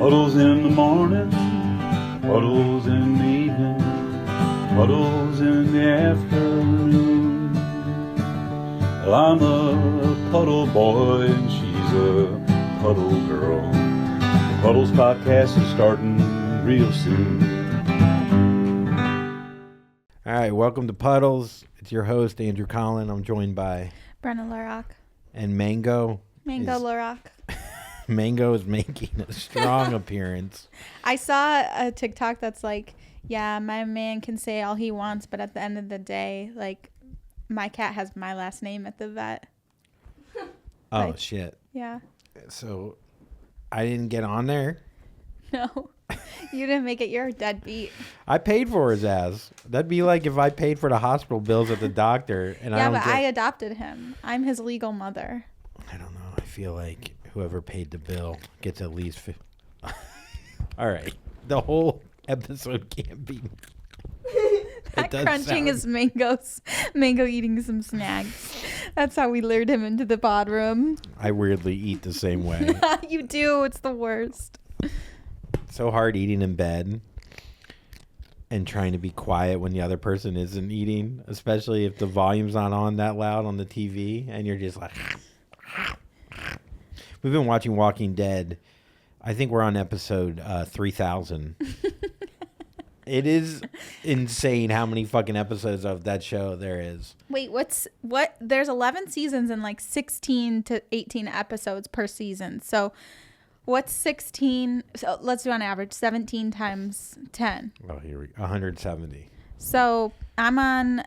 Puddles in the morning, puddles in the evening, puddles in the afternoon. Well, I'm a puddle boy and she's a puddle girl. The Puddles podcast is starting real soon. All right, welcome to Puddles. It's your host, Andrew Collin. I'm joined by Brenna. And Mango. Larock. Mango is making a strong appearance. I saw a TikTok that's like, yeah, my man can say all he wants, but at the end of the day, like, my cat has my last name at the vet. Oh, like, shit. Yeah. So, I didn't get on there? No. You didn't make it. You're a deadbeat. I paid for his ass. That'd be like if I paid for the hospital bills at the doctor. And I adopted him. I'm his legal mother. I don't know. I feel like whoever paid the bill gets at least... All right. The whole episode can't be... That crunching is Mango eating some snacks. That's how we lured him into the pod room. I weirdly eat the same way. You do. It's the worst. So hard eating in bed and trying to be quiet when the other person isn't eating, especially if the volume's not on that loud on the TV and you're just like... We've been watching Walking Dead. I think we're on episode 3000. It is insane how many fucking episodes of that show there is. Wait, what? There's 11 seasons and like 16 to 18 episodes per season. So what's 16? So let's do on average 17 times 10. Oh, here we go. 170. So I'm on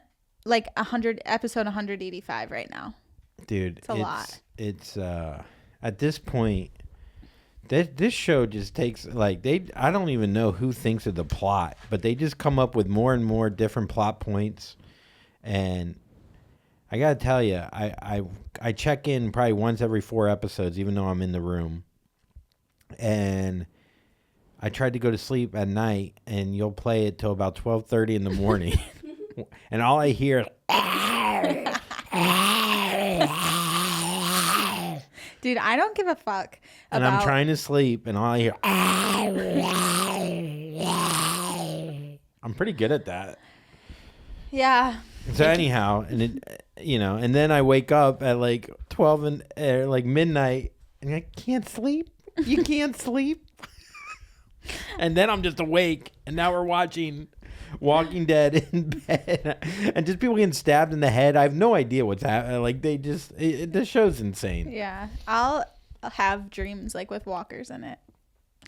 like episode 185 right now. Dude, it's a lot. It's at this point, this show just takes I don't even know who thinks of the plot, but they just come up with more and more different plot points. And I gotta tell you, I check in probably once every 4 episodes, even though I'm in the room. And I tried to go to sleep at night, and you'll play it till about 12:30 in the morning, and all I hear is. Dude, I don't give a fuck and I'm trying to sleep, and all I hear... I'm pretty good at that. Yeah. So anyhow, and it, and then I wake up at like 12 and like midnight, and I can't sleep. You can't sleep. And then I'm just awake, and now we're watching Walking Dead in bed, and just people getting stabbed in the head. I have no idea what's happening. Like this show's insane. Yeah, I'll have dreams like with walkers in it.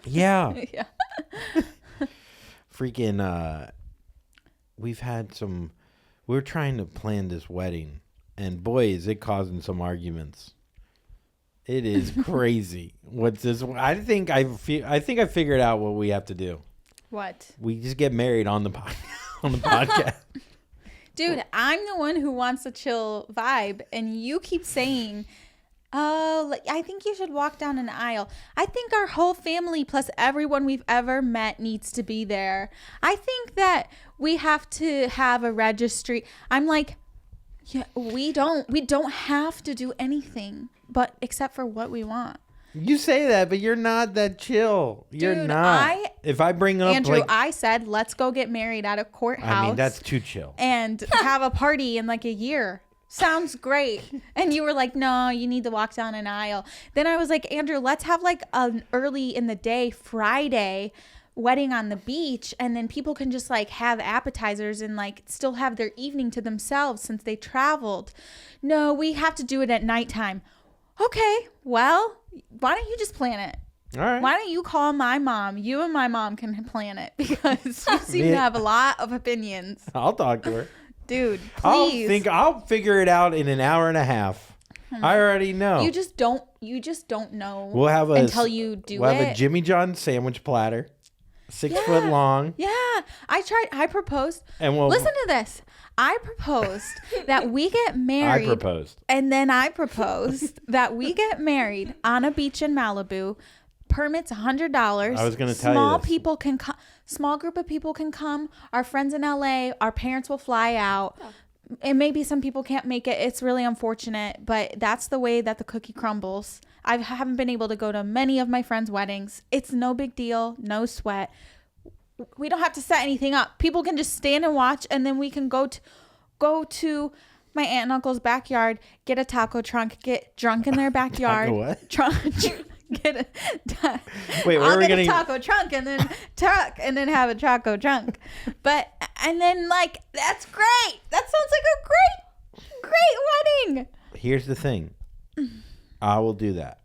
Yeah. Yeah. Freaking. We're trying to plan this wedding, and boy, is it causing some arguments. It is crazy. What's this? I think I figured out what we have to do. What? We just get married on the podcast. Dude, I'm the one who wants a chill vibe, and you keep saying, "Oh, I think you should walk down an aisle." I think our whole family plus everyone we've ever met needs to be there. I think that we have to have a registry. I'm like, yeah, we don't have to do anything, but except for what we want. You say that, but you're not that chill. You're Dude, not. If I bring up Andrew, I said, let's go get married at a courthouse. I mean, that's too chill. And have a party in like a year. Sounds great. And you were like, no, you need to walk down an aisle. Then I was like, Andrew, let's have like an early in the day Friday wedding on the beach, and then people can just like have appetizers and like still have their evening to themselves since they traveled. No, we have to do it at nighttime. Okay, well, why don't you just plan it? All right. Why don't you call my mom? You and my mom can plan it because you seem to have a lot of opinions. I'll talk to her. Dude, please. I'll figure it out in an hour and a half. I already know. You just don't know. We'll have until you do it. We'll have a Jimmy John sandwich platter, 6 foot long. Yeah, I proposed. And listen to this. I proposed that we get married. I proposed. And then I proposed that we get married on a beach in Malibu. Permits $100. I was going to tell you this. Small group of people can come. Our friends in LA, our parents will fly out. And maybe some people can't make it. It's really unfortunate, but that's the way that the cookie crumbles. I haven't been able to go to many of my friends' weddings. It's no big deal. No sweat. We don't have to set anything up. People can just stand and watch, and then we can go to my aunt and uncle's backyard, get a taco trunk, get drunk in their backyard. Taco what? Get a Wait, where I'll are we get getting a taco trunk and then have a taco trunk. And then like that's great. That sounds like a great wedding. Here's the thing. I will do that.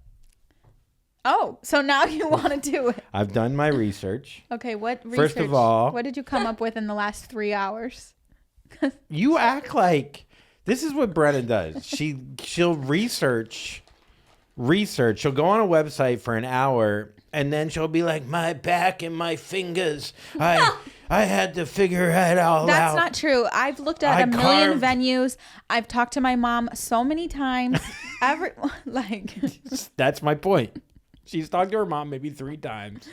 Oh, so now you want to do it. I've done my research. Okay, what research? First of all, what did you come up with in the last 3 hours? You act like this is what Brenna does. She'll research. She'll go on a website for an hour and then she'll be like, my back and my fingers. I had to figure it all out. That's not true. I've looked at a million venues. I've talked to my mom so many times. That's my point. She's talked to her mom maybe 3 times.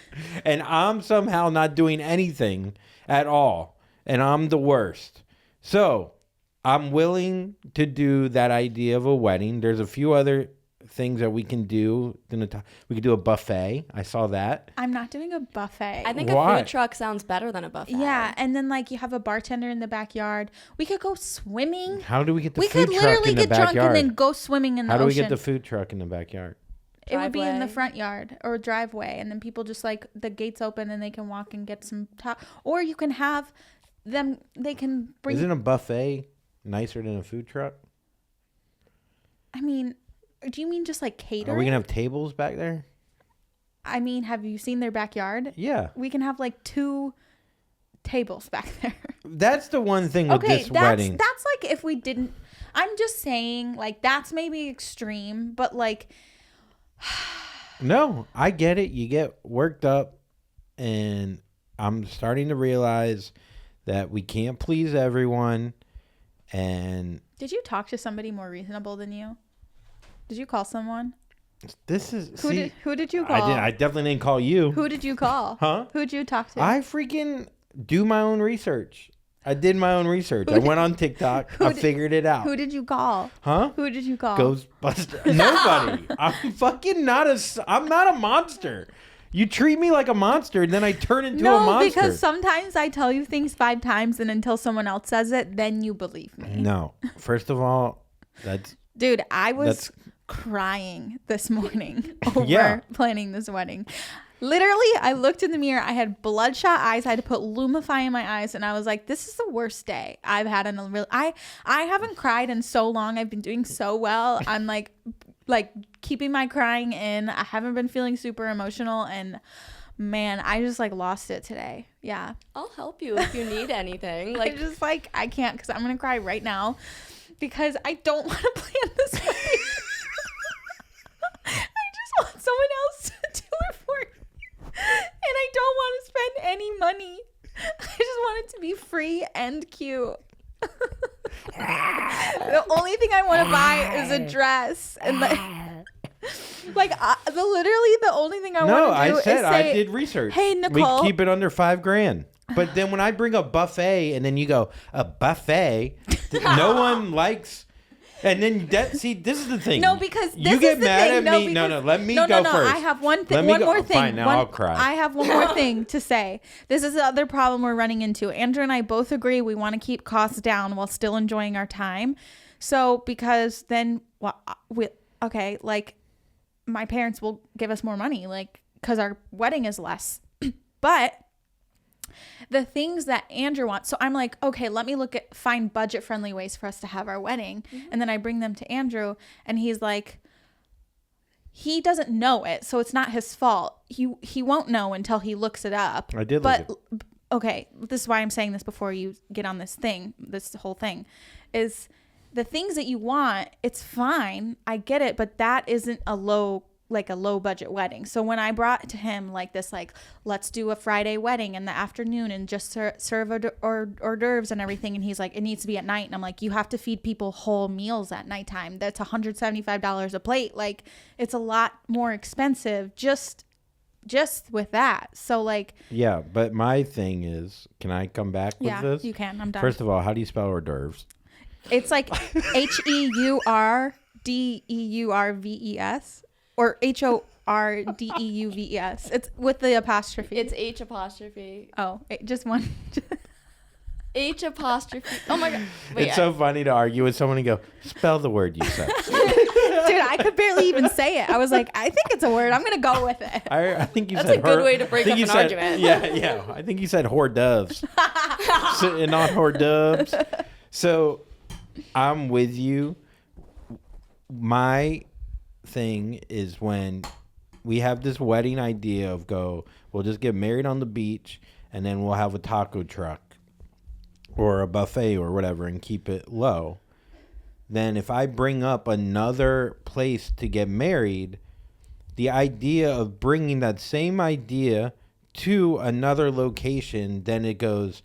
And I'm somehow not doing anything at all. And I'm the worst. So I'm willing to do that idea of a wedding. There's a few other things that we can do. We could do a buffet. I saw that. I'm not doing a buffet. I think a food truck sounds better than a buffet. Yeah, and then like you have a bartender in the backyard. We could go swimming. How do we get the we food could truck literally in the get drunk backyard? and then go swimming in the ocean. How do we get the food truck in the backyard? It would be in the Driveway. front yard or driveway, and then people just like the gates open and they can walk and get some or you can have them. They can bring. Isn't a buffet nicer than a food truck? I mean, do you mean just like catering? Are we gonna have tables back there? I mean, have you seen their backyard? Yeah. We can have like 2 tables back there. That's the one thing with this wedding. That's like if we didn't. I'm just saying, like that's maybe extreme, but like. No, I get it. You get worked up, and I'm starting to realize that we can't please everyone. And Did you talk to somebody more reasonable than you? Did you call someone? this is Who did you call? I definitely didn't call you. Who did you call? Huh? Who'd you talk to? I freaking do my own research. I did my own research. I went on TikTok. I figured it out. Who did you call? Huh? Who did you call? Ghostbuster. Nobody. I'm fucking I'm not a monster. You treat me like a monster, and then I turn into a monster. No, because sometimes I tell you things 5 times, and until someone else says it, then you believe me. No. First of all, Dude, I was crying this morning over Yeah. planning this wedding. Literally, I looked in the mirror. I had bloodshot eyes. I had to put Lumify in my eyes, and I was like, "This is the worst day I've had in a real." I haven't cried in so long. I've been doing so well. I'm like keeping my crying in. I haven't been feeling super emotional, and man, I just like lost it today. Yeah, I'll help you if you need anything. like just like I can't because I'm gonna cry right now because I don't want to plan this wedding. I just want someone else to do it for me. And I don't want to spend any money. I just want it to be free and cute. The only thing I want to buy is a dress. And literally the only thing I want to do is say, I did research. Hey, Nicole. We keep it under $5,000. But then when I bring a buffet and then you go, a buffet, no one likes. And then this is the thing. No, because this you get is the mad thing. at me. No, let me go first. I have one Let me go- more thing. Fine, now I'll cry. I have one more thing to say. This is the other problem we're running into. Andrew and I both agree we want to keep costs down while still enjoying our time. So because then, like my parents will give us more money, like because our wedding is less. But the things that Andrew wants. So I'm like, okay, let me find budget friendly ways for us to have our wedding. Mm-hmm. And then I bring them to Andrew and he's like, he doesn't know it. So it's not his fault. He won't know until he looks it up. I did. But okay, this is why I'm saying this before you get on this whole thing is the things that you want. It's fine. I get it. But that isn't a low budget wedding. So when I brought to him like this, like, let's do a Friday wedding in the afternoon and just serve hors d'oeuvres and everything. And he's like, it needs to be at night. And I'm like, you have to feed people whole meals at nighttime. That's $175 a plate. Like it's a lot more expensive just with that. So like, yeah, but my thing is, can I come back with this? You can. I'm done. First of all, how do you spell hors d'oeuvres? It's like HEURDEURVES. or HORDEUVES. It's with the apostrophe. It's H apostrophe. Oh, just one. H apostrophe. Oh my god. Wait, It's so funny to argue with someone and go, spell the word you said. Dude, I could barely even say it. I was like, I think it's a word. I'm gonna go with it. I think you That's said a good hors- way to break I think up you an said- argument. Yeah. I think you said hors d'oeuvres. And not hors d'oeuvres. So I'm with you. My thing is when we have this wedding idea of we'll just get married on the beach and then we'll have a taco truck or a buffet or whatever and keep it low. Then if I bring up another place to get married, the idea of bringing that same idea to another location, then it goes,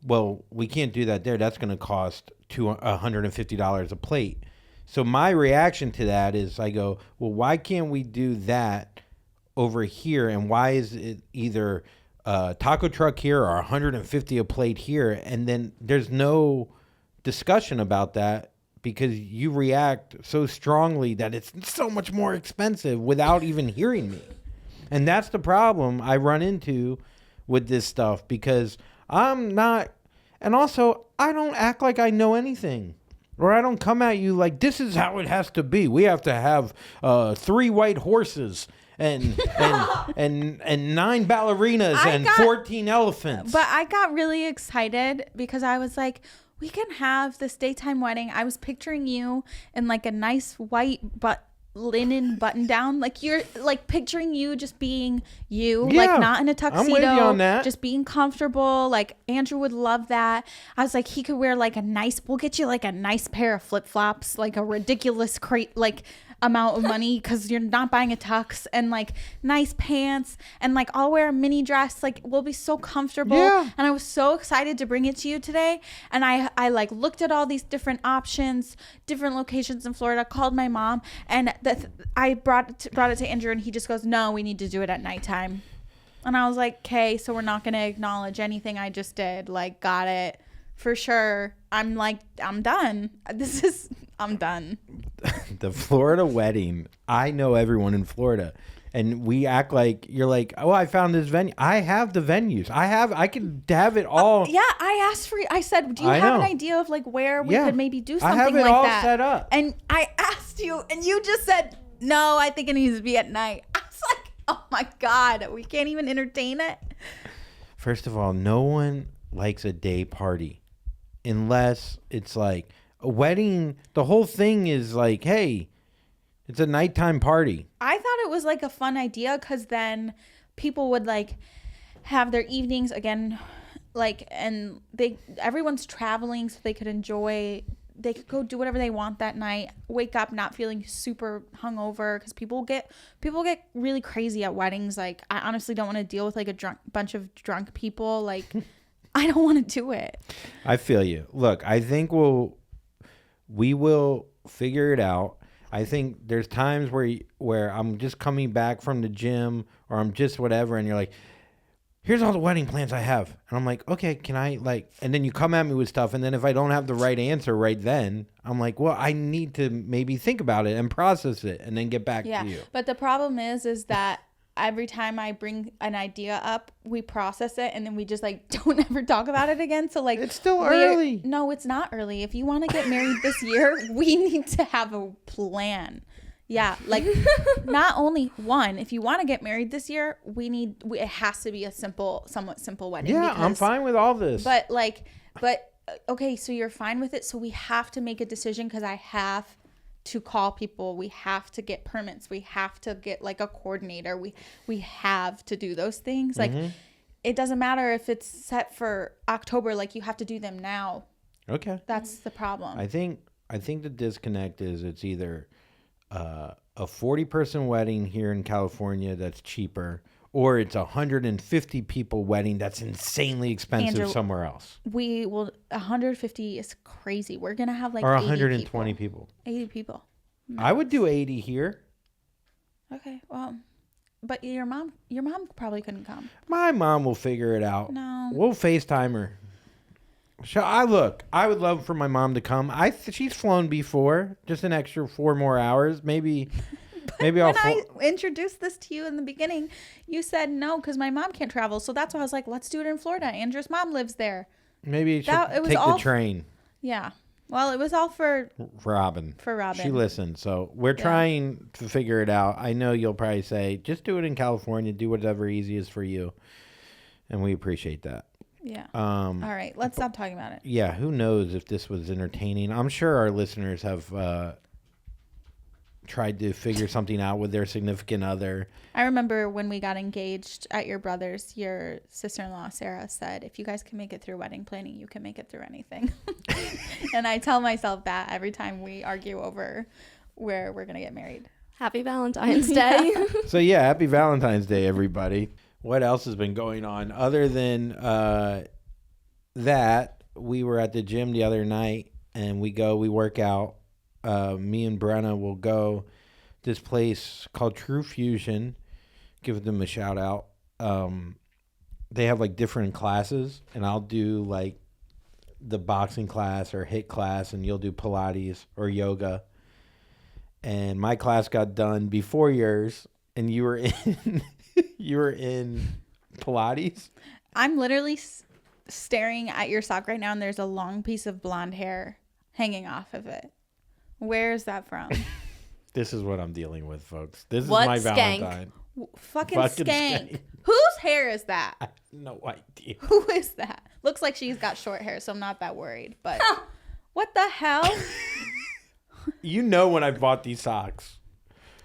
well, we can't do that there. That's going to cost $150 a plate. So my reaction to that is I go, well, why can't we do that over here? And why is it either a taco truck here or $150 a plate here? And then there's no discussion about that because you react so strongly that it's so much more expensive without even hearing me. And that's the problem I run into with this stuff because I'm not, and also I don't act like I know anything. Or I don't come at you like this is how it has to be. We have to have 3 white horses and 9 ballerinas and 14 elephants. But I got really excited because I was like, we can have this daytime wedding. I was picturing you in like a nice white linen button down. Like you're like picturing you just being you, Yeah, like not in a tuxedo. I'm with you on that. Just being comfortable. Like Andrew would love that. I was like, he could wear like we'll get you like a nice pair of flip-flops, like a ridiculous amount of money because you're not buying a tux, and like nice pants, and like I'll wear a mini dress. Like we'll be so comfortable. Yeah. And I was so excited to bring it to you today. And I like looked at all these different options, different locations in Florida, called my mom, and I brought it to Andrew, and he just goes, no, we need to do it at nighttime. And I was like, okay, so we're not going to acknowledge anything I just did. Like, got it. For sure. I'm like, I'm done. I'm done. The Florida wedding, I know everyone in Florida. And we act like you're like, oh, I found this venue. I have the venues. I could have it all. Yeah, I said, do you I have an know. idea of like where we Yeah. could maybe do I something have it like all that? set up. And I asked you, and you just said, no, I think it needs to be at night. I was like, oh my God, we can't even entertain it. First of all, no one likes a day party unless it's like a wedding. The whole thing is like, hey, it's a nighttime party. I thought it was like a fun idea because then people would like have their evenings again, like, and everyone's traveling so they could go do whatever they want that night, wake up not feeling super hungover, because people get really crazy at weddings. Like, I honestly don't want to deal with like a bunch of drunk people. Like, I don't want to do it. I feel you. Look, I think we will figure it out. I think there's times where I'm just coming back from the gym or I'm just whatever, and you're like, here's all the wedding plans I have. And I'm like, okay, can I and then you come at me with stuff. And then if I don't have the right answer right then, I'm like, well, I need to maybe think about it and process it and then get back to you. But the problem is that every time I bring an idea up, we process it and then we just like don't ever talk about it again. So like, It's still early. No, it's not early. If you want to get married this year, we need to have a plan. Yeah, like not only one. If you want to get married this year, it has to be a somewhat simple wedding. Yeah, I'm fine with all this. But okay, so you're fine with it. So we have to make a decision because I have to call people. We have to get permits. We have to get like a coordinator. We have to do those things. Like, it doesn't matter if it's set for October. Like, you have to do them now. Okay. That's the problem. I think the disconnect is it's either a 40-person wedding here in California that's cheaper, or it's 150 people wedding that's insanely expensive Andrew, somewhere else. 150 is crazy. We're gonna have like Or 80 120 people. 80 people. I would do 80 here. Okay, well, but your mom probably couldn't come. My mom will figure it out. No. We'll FaceTime her. I would love for my mom to come. She's flown before, just an extra 4 more hours, maybe. Maybe I'll. When I introduced this to you in the beginning, you said no because my mom can't travel. So that's why I was like, let's do it in Florida. Andrew's mom lives there. Maybe you should It was take the all train. Yeah. Well, it was all for Robin. For Robin. She listened. So we're trying to figure it out. I know you'll probably say, just do it in California. Do whatever easiest for you. And we appreciate that. Yeah. All right. Let's stop talking about it. Yeah. Who knows if this was entertaining? I'm sure our listeners have tried to figure something out with their significant other. I remember when we got engaged at your brother's, your sister-in-law, Sarah, said, if you guys can make it through wedding planning, you can make it through anything. And I tell myself that every time we argue over where we're going to get married. Happy Valentine's Day. So, yeah, happy Valentine's Day, everybody. What else has been going on? Other than that, we were at the gym the other night, and we work out. Me and Brenna will go this place called True Fusion. Give them a shout out. They have like different classes, and I'll do like the boxing class or HIIT class, and you'll do Pilates or yoga. And my class got done before yours, and you were in you were in Pilates. I'm literally staring at your sock right now, and there's a long piece of blonde hair hanging off of it. Where is that from? This is what I'm dealing with, folks. This What is my skank? Valentine. Fucking Fucking skank. skank. Whose hair is that? I have no idea. Who is that? Looks like she's got short hair, so I'm not that worried. But what the hell? You know when I bought these socks.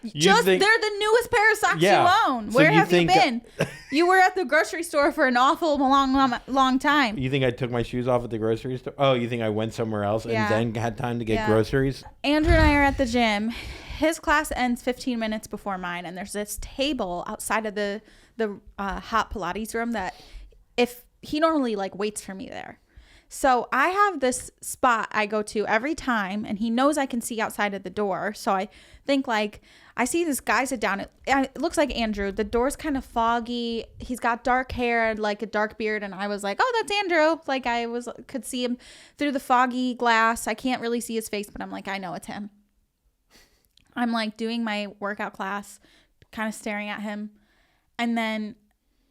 They're the newest pair of socks Yeah. you own. So Where you have you think- been? You were at the grocery store for an awful long time. You think I took my shoes off at the grocery store? Oh, you think I went somewhere else Yeah. and then had time to get Yeah. groceries? Andrew and I are at the gym. His class ends 15 minutes before mine, and there's this table outside of the hot Pilates room that if he normally like waits for me there. So I have this spot I go to every time, and he knows I can see outside of the door. So I think like I see this guy sit down. It looks like Andrew. The door's kind of foggy. He's got dark hair, like a dark beard, and I was like, "Oh, that's Andrew." Like could see him through the foggy glass. I can't really see his face, but I'm like, I know it's him. I'm like doing my workout class, kind of staring at him, and then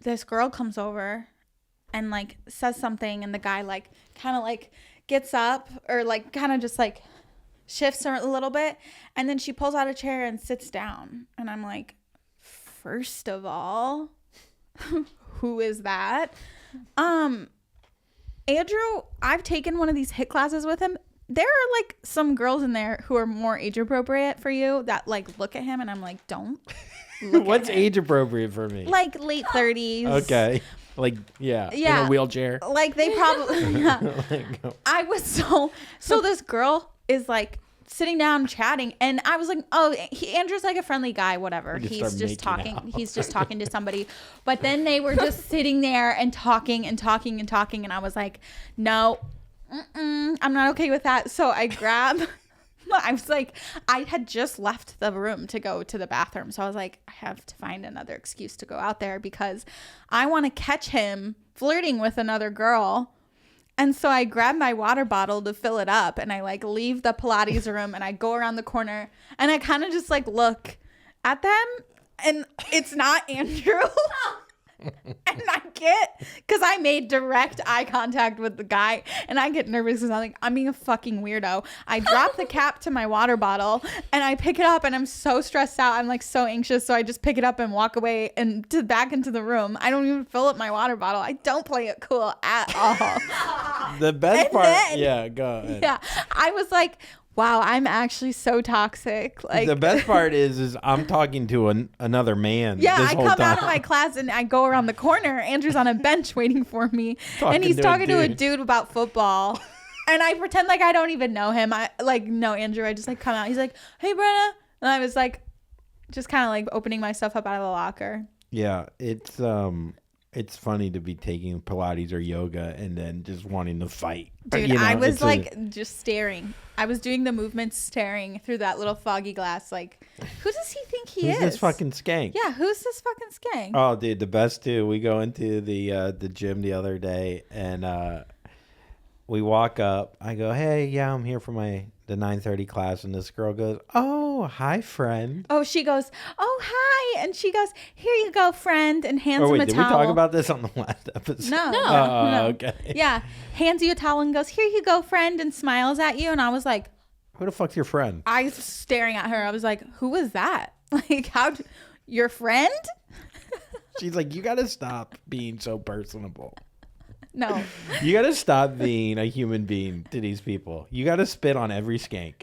this girl comes over and like says something, and the guy like kind of like gets up or like kind of just like shifts her a little bit, and then she pulls out a chair and sits down, and I'm like, first of all, who is that? Andrew, I've taken one of these HIIT classes with him. There are like some girls in there who are more age appropriate for you that like look at him, and I'm like, don't look What's at him. age appropriate for me? Like late 30s. Okay. Like, yeah. In Yeah. a wheelchair. Like they probably yeah. I was so this girl is like sitting down chatting, and I was like, oh, Andrew's like a friendly guy, whatever. Just He's start just making talking. out. He's just talking to somebody. But then they were just sitting there and talking and talking and talking, and I was like, no, I'm not okay with that. So I was like, I had just left the room to go to the bathroom. So I was like, I have to find another excuse to go out there because I want to catch him flirting with another girl. And so I grab my water bottle to fill it up, and I like leave the Pilates room, and I go around the corner, and I kind of just like look at them, and it's not Andrew. And I get, because I made direct eye contact with the guy, and I get nervous because I'm like, I'm being a fucking weirdo. I drop the cap to my water bottle, and I pick it up, and I'm so stressed out. I'm like so anxious, so I just pick it up and walk away and back into the room. I don't even fill up my water bottle. I don't play it cool at all. The best And part. then- Yeah, go ahead. Yeah, I was like, wow, I'm actually so toxic. Like The best part is I'm talking to another man. yeah, this I whole come time. out of my class and I go around the corner. Andrew's on a bench waiting for me, Talking and he's to a talking to a dude. dude about football. And I pretend like I don't even know him. I like, no, Andrew. I just like come out. He's like, hey, Brenna. And I was like, just kind of like opening my stuff up out of the locker. Yeah, it's funny to be taking Pilates or yoga and then just wanting to fight. Dude, You know, I was it's like just staring. I was doing the movements staring through that little foggy glass. Like, who does he think he who's is? this fucking skank? Yeah, who's this fucking skank? Oh, dude, the best too. We go into the gym the other day, and we walk up. I go, hey, yeah, I'm here for my the 9:30 class, and this girl goes, "Oh, hi, friend." Oh, she goes, "Oh, hi," and she goes, "Here you go, friend," and hands Oh him wait, a did towel. we talk about this on the last episode? No, Oh, no. okay. Yeah, hands you a towel and goes, "Here you go, friend," and smiles at you. And I was like, Who the fuck's your friend? I was staring at her. I was like, "Who was that? Like, your friend?" She's like, "You gotta stop being so personable. No. You gotta stop being a human being to these people. You gotta spit on every skank."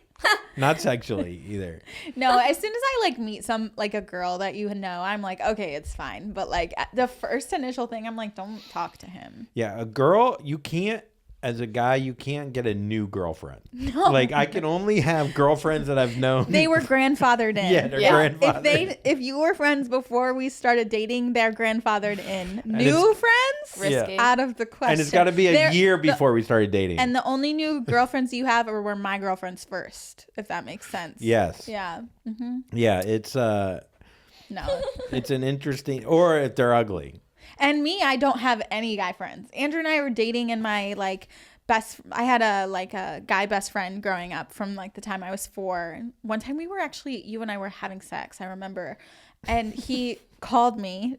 Not sexually either. No, as soon as I like meet a girl that you know, I'm like, okay, it's fine. But like the first initial thing, I'm like, don't talk to him. Yeah, a girl, you can't, as a guy, you can't get a new girlfriend. No. Like, I can only have girlfriends that I've known. They were grandfathered in. Yeah, they're grandfathered. If you were friends before we started dating, they're grandfathered in. New friends? Risky. Out of the question. And it's got to be a year before we started dating. And the only new girlfriends you have were my girlfriends first, if that makes sense. Yes. Yeah. Mm-hmm. Yeah, it's No. it's an interesting, or if they're ugly. And me, I don't have any guy friends. Andrew and I were dating, and my I had a guy best friend growing up from like the time I was 4. One time you and I were having sex, I remember, and he called me,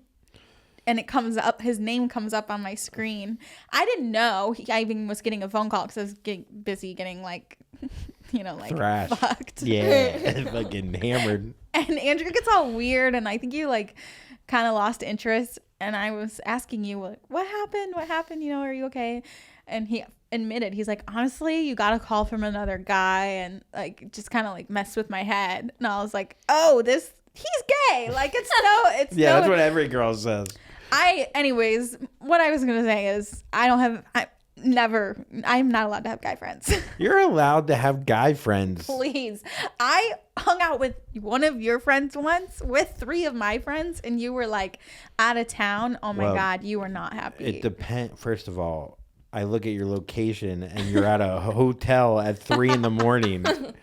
and it comes up, his name comes up on my screen. I didn't know I even was getting a phone call because I was busy getting like Thrashed. fucked. Yeah, fucking hammered. And Andrew gets all weird, and I think you like kind of lost interest. And I was asking you, like, what happened? What happened? Are you okay? And he admitted, he's like, honestly, you got a call from another guy, and like just kind of like messed with my head. And I was like, oh, he's gay. Like it's Yeah, that's what every girl says. Anyways, what I was gonna say is I'm not allowed to have guy friends. You're allowed to have guy friends. Please. I hung out with one of your friends once with 3 of my friends, and you were like out of town. Oh my God, you were not happy. It depends. First of all, I look at your location and you're at a hotel at 3 a.m.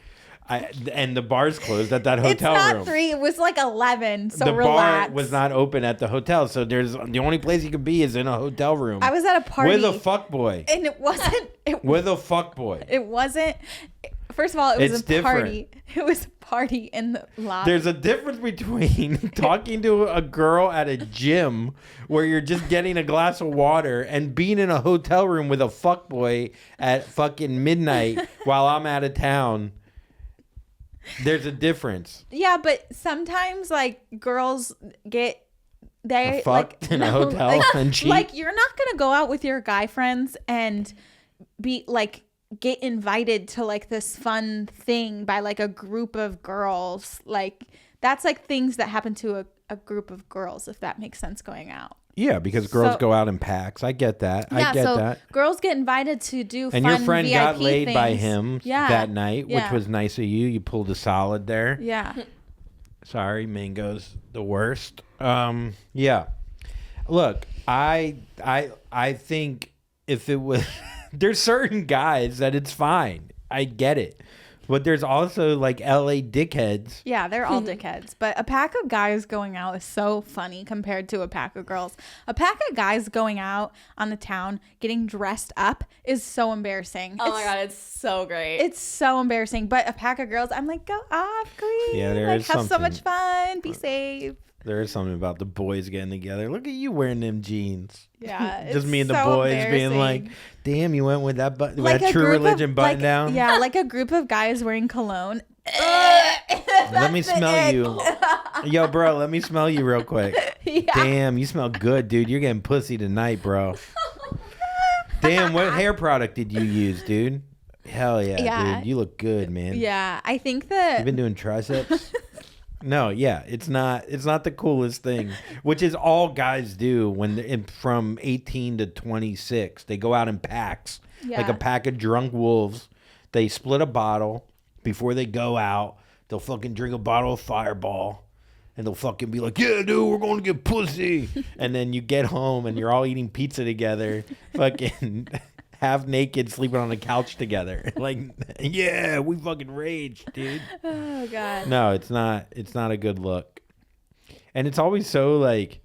And the bar's closed at that hotel room. It's not 3. It was like 11. So the relax. bar was not open at the hotel, so the only place you could be is in a hotel room. I was at a party with a fuckboy. and it wasn't. With a fuckboy. It wasn't. First of all, it was It's a different. party. It was a party in the lobby. There's a difference between talking to a girl at a gym where you're just getting a glass of water and being in a hotel room with a fuckboy at fucking midnight while I'm out of town. There's a difference. Yeah, but sometimes like girls get they Fucked like in a hotel and cheat. Like you're not gonna go out with your guy friends and be like get invited to like this fun thing by like a group of girls. Like that's like things that happen to a group of girls, if that makes sense, going out. Yeah, because girls go out in packs. I get that. Yeah, I get so that. girls get invited to do And fun your friend VIP got laid by things. him Yeah. that night, which Yeah. was nice of you. You pulled a solid there. Yeah. Sorry, mango's the worst. Yeah. Look, I think if it was there's certain guys that it's fine. I get it. But there's also like LA dickheads. Yeah, they're all dickheads. But a pack of guys going out is so funny compared to a pack of girls. A pack of guys going out on the town getting dressed up is so embarrassing. Oh my God, it's so great. It's so embarrassing. But a pack of girls, I'm like, go off, queen. Yeah, there like, is have so something. much fun. Be safe. There is something about the boys getting together. Look at you wearing them jeans. Yeah. Just it's me and the so boys being embarrassing. like, damn, you went with that Like that a True group of- Religion button like- down? Yeah, like a group of guys wearing cologne. Let me smell you. Yo, bro, let me smell you real quick. Yeah. Damn, you smell good, dude. You're getting pussy tonight, bro. Damn, what hair product did you use, dude? Hell yeah, dude. You look good, man. Yeah, I think that You've been doing triceps? No, yeah, it's not the coolest thing, which is all guys do when they're from 18 to 26. They go out in packs, like a pack of drunk wolves. They split a bottle before they go out. They'll fucking drink a bottle of Fireball, and they'll fucking be like, yeah, dude, we're going to get pussy. And then you get home, and you're all eating pizza together, fucking half naked, sleeping on the couch together. Like, yeah, we fucking rage, dude. Oh God. No, it's not a good look. And it's always so like,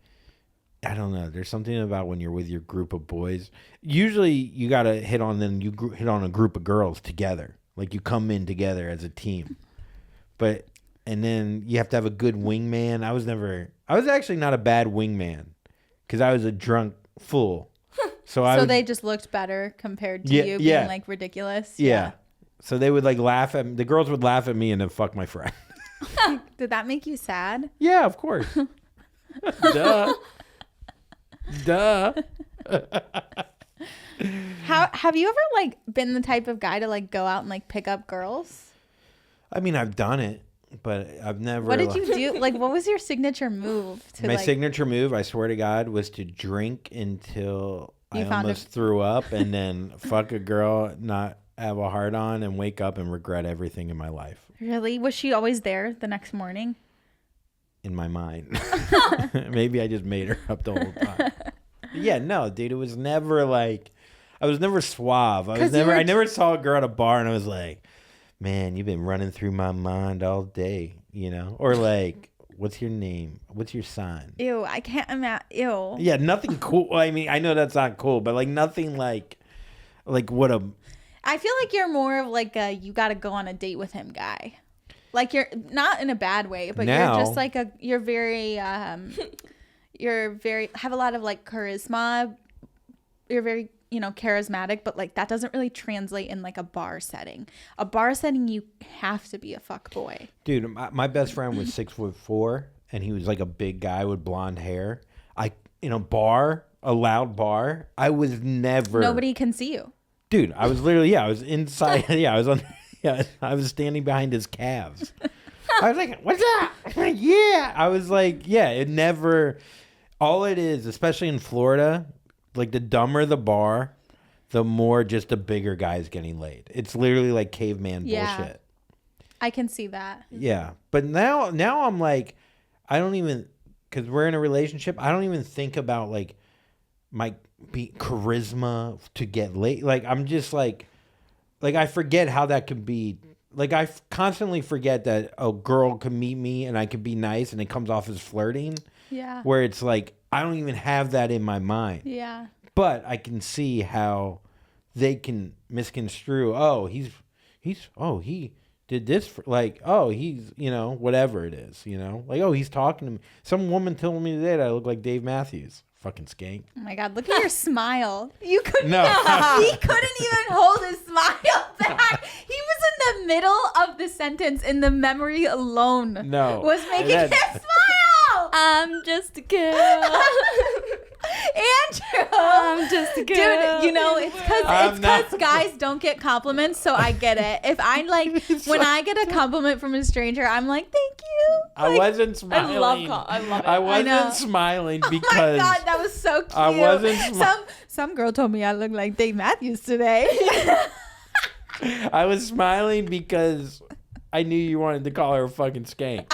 I don't know. There's something about when you're with your group of boys. Usually you got to hit on them. Hit on a group of girls together. Like you come in together as a team. And then you have to have a good wingman. I was actually not a bad wingman because I was a drunk fool. So they just looked better compared to you being like ridiculous. Yeah. So they would like laugh at the girls would laugh at me and then fuck my friend. Did that make you sad? Yeah, of course. Duh. Have you ever like been the type of guy to like go out and like pick up girls? I mean, I've done it, but I've never. What did you do? Like, what was your signature move? My signature move, I swear to God, was to drink until I almost threw up and then fuck a girl, not have a heart on, and wake up and regret everything in my life. Really? Was she always there the next morning? In my mind. Maybe I just made her up the whole time. Yeah, no, dude, it was never like, I was never suave. I never saw a girl at a bar and I was like, man, you've been running through my mind all day, you know? Or like, what's your name? What's your sign? Ew, I can't imagine. Ew. Yeah, nothing cool. I mean, I know that's not cool, but like nothing like what a... I feel like you're more of like a you got to go on a date with him guy. Like you're not in a bad way, but you're just like you're very have a lot of like charisma. You're very, charismatic, but like that doesn't really translate in like a bar setting. A bar setting, you have to be a fuck boy. Dude, my best friend was 6'4", and he was like a big guy with blonde hair. In a loud bar, I was never... Nobody can see you. Dude, I was literally, I was inside, I was standing behind his calves. I was like, what's up? Yeah. I was like, yeah, it never, all it is, especially in Florida, like the dumber the bar, the more just the bigger guys getting laid. It's literally like caveman bullshit. I can see that. Yeah. But now I'm like, I don't even, because we're in a relationship, I don't even think about like my charisma to get laid. Like I'm just like I forget how that could be. Like I constantly forget that a girl can meet me and I could be nice and it comes off as flirting. Yeah. Where it's like I don't even have that in my mind. Yeah. But I can see how they can misconstrue. Oh, he did this for, like, oh, he's, whatever it is, like, oh, he's talking to me. Some woman told me today that I look like Dave Matthews. Fucking skank. Oh my God, look at your smile. You couldn't. No. He couldn't even hold his smile back. He was in the middle of the sentence, and the memory alone was making him smile. I'm just a girl. Andrew, I'm just a girl. Dude, it's because guys don't get compliments, so I get it. If I when I get a compliment from a stranger, I'm like, thank you. I wasn't smiling. I love it. I wasn't smiling because. Oh my God, that was so cute. I wasn't. Some girl told me I look like Dave Matthews today. I was smiling because I knew you wanted to call her a fucking skank.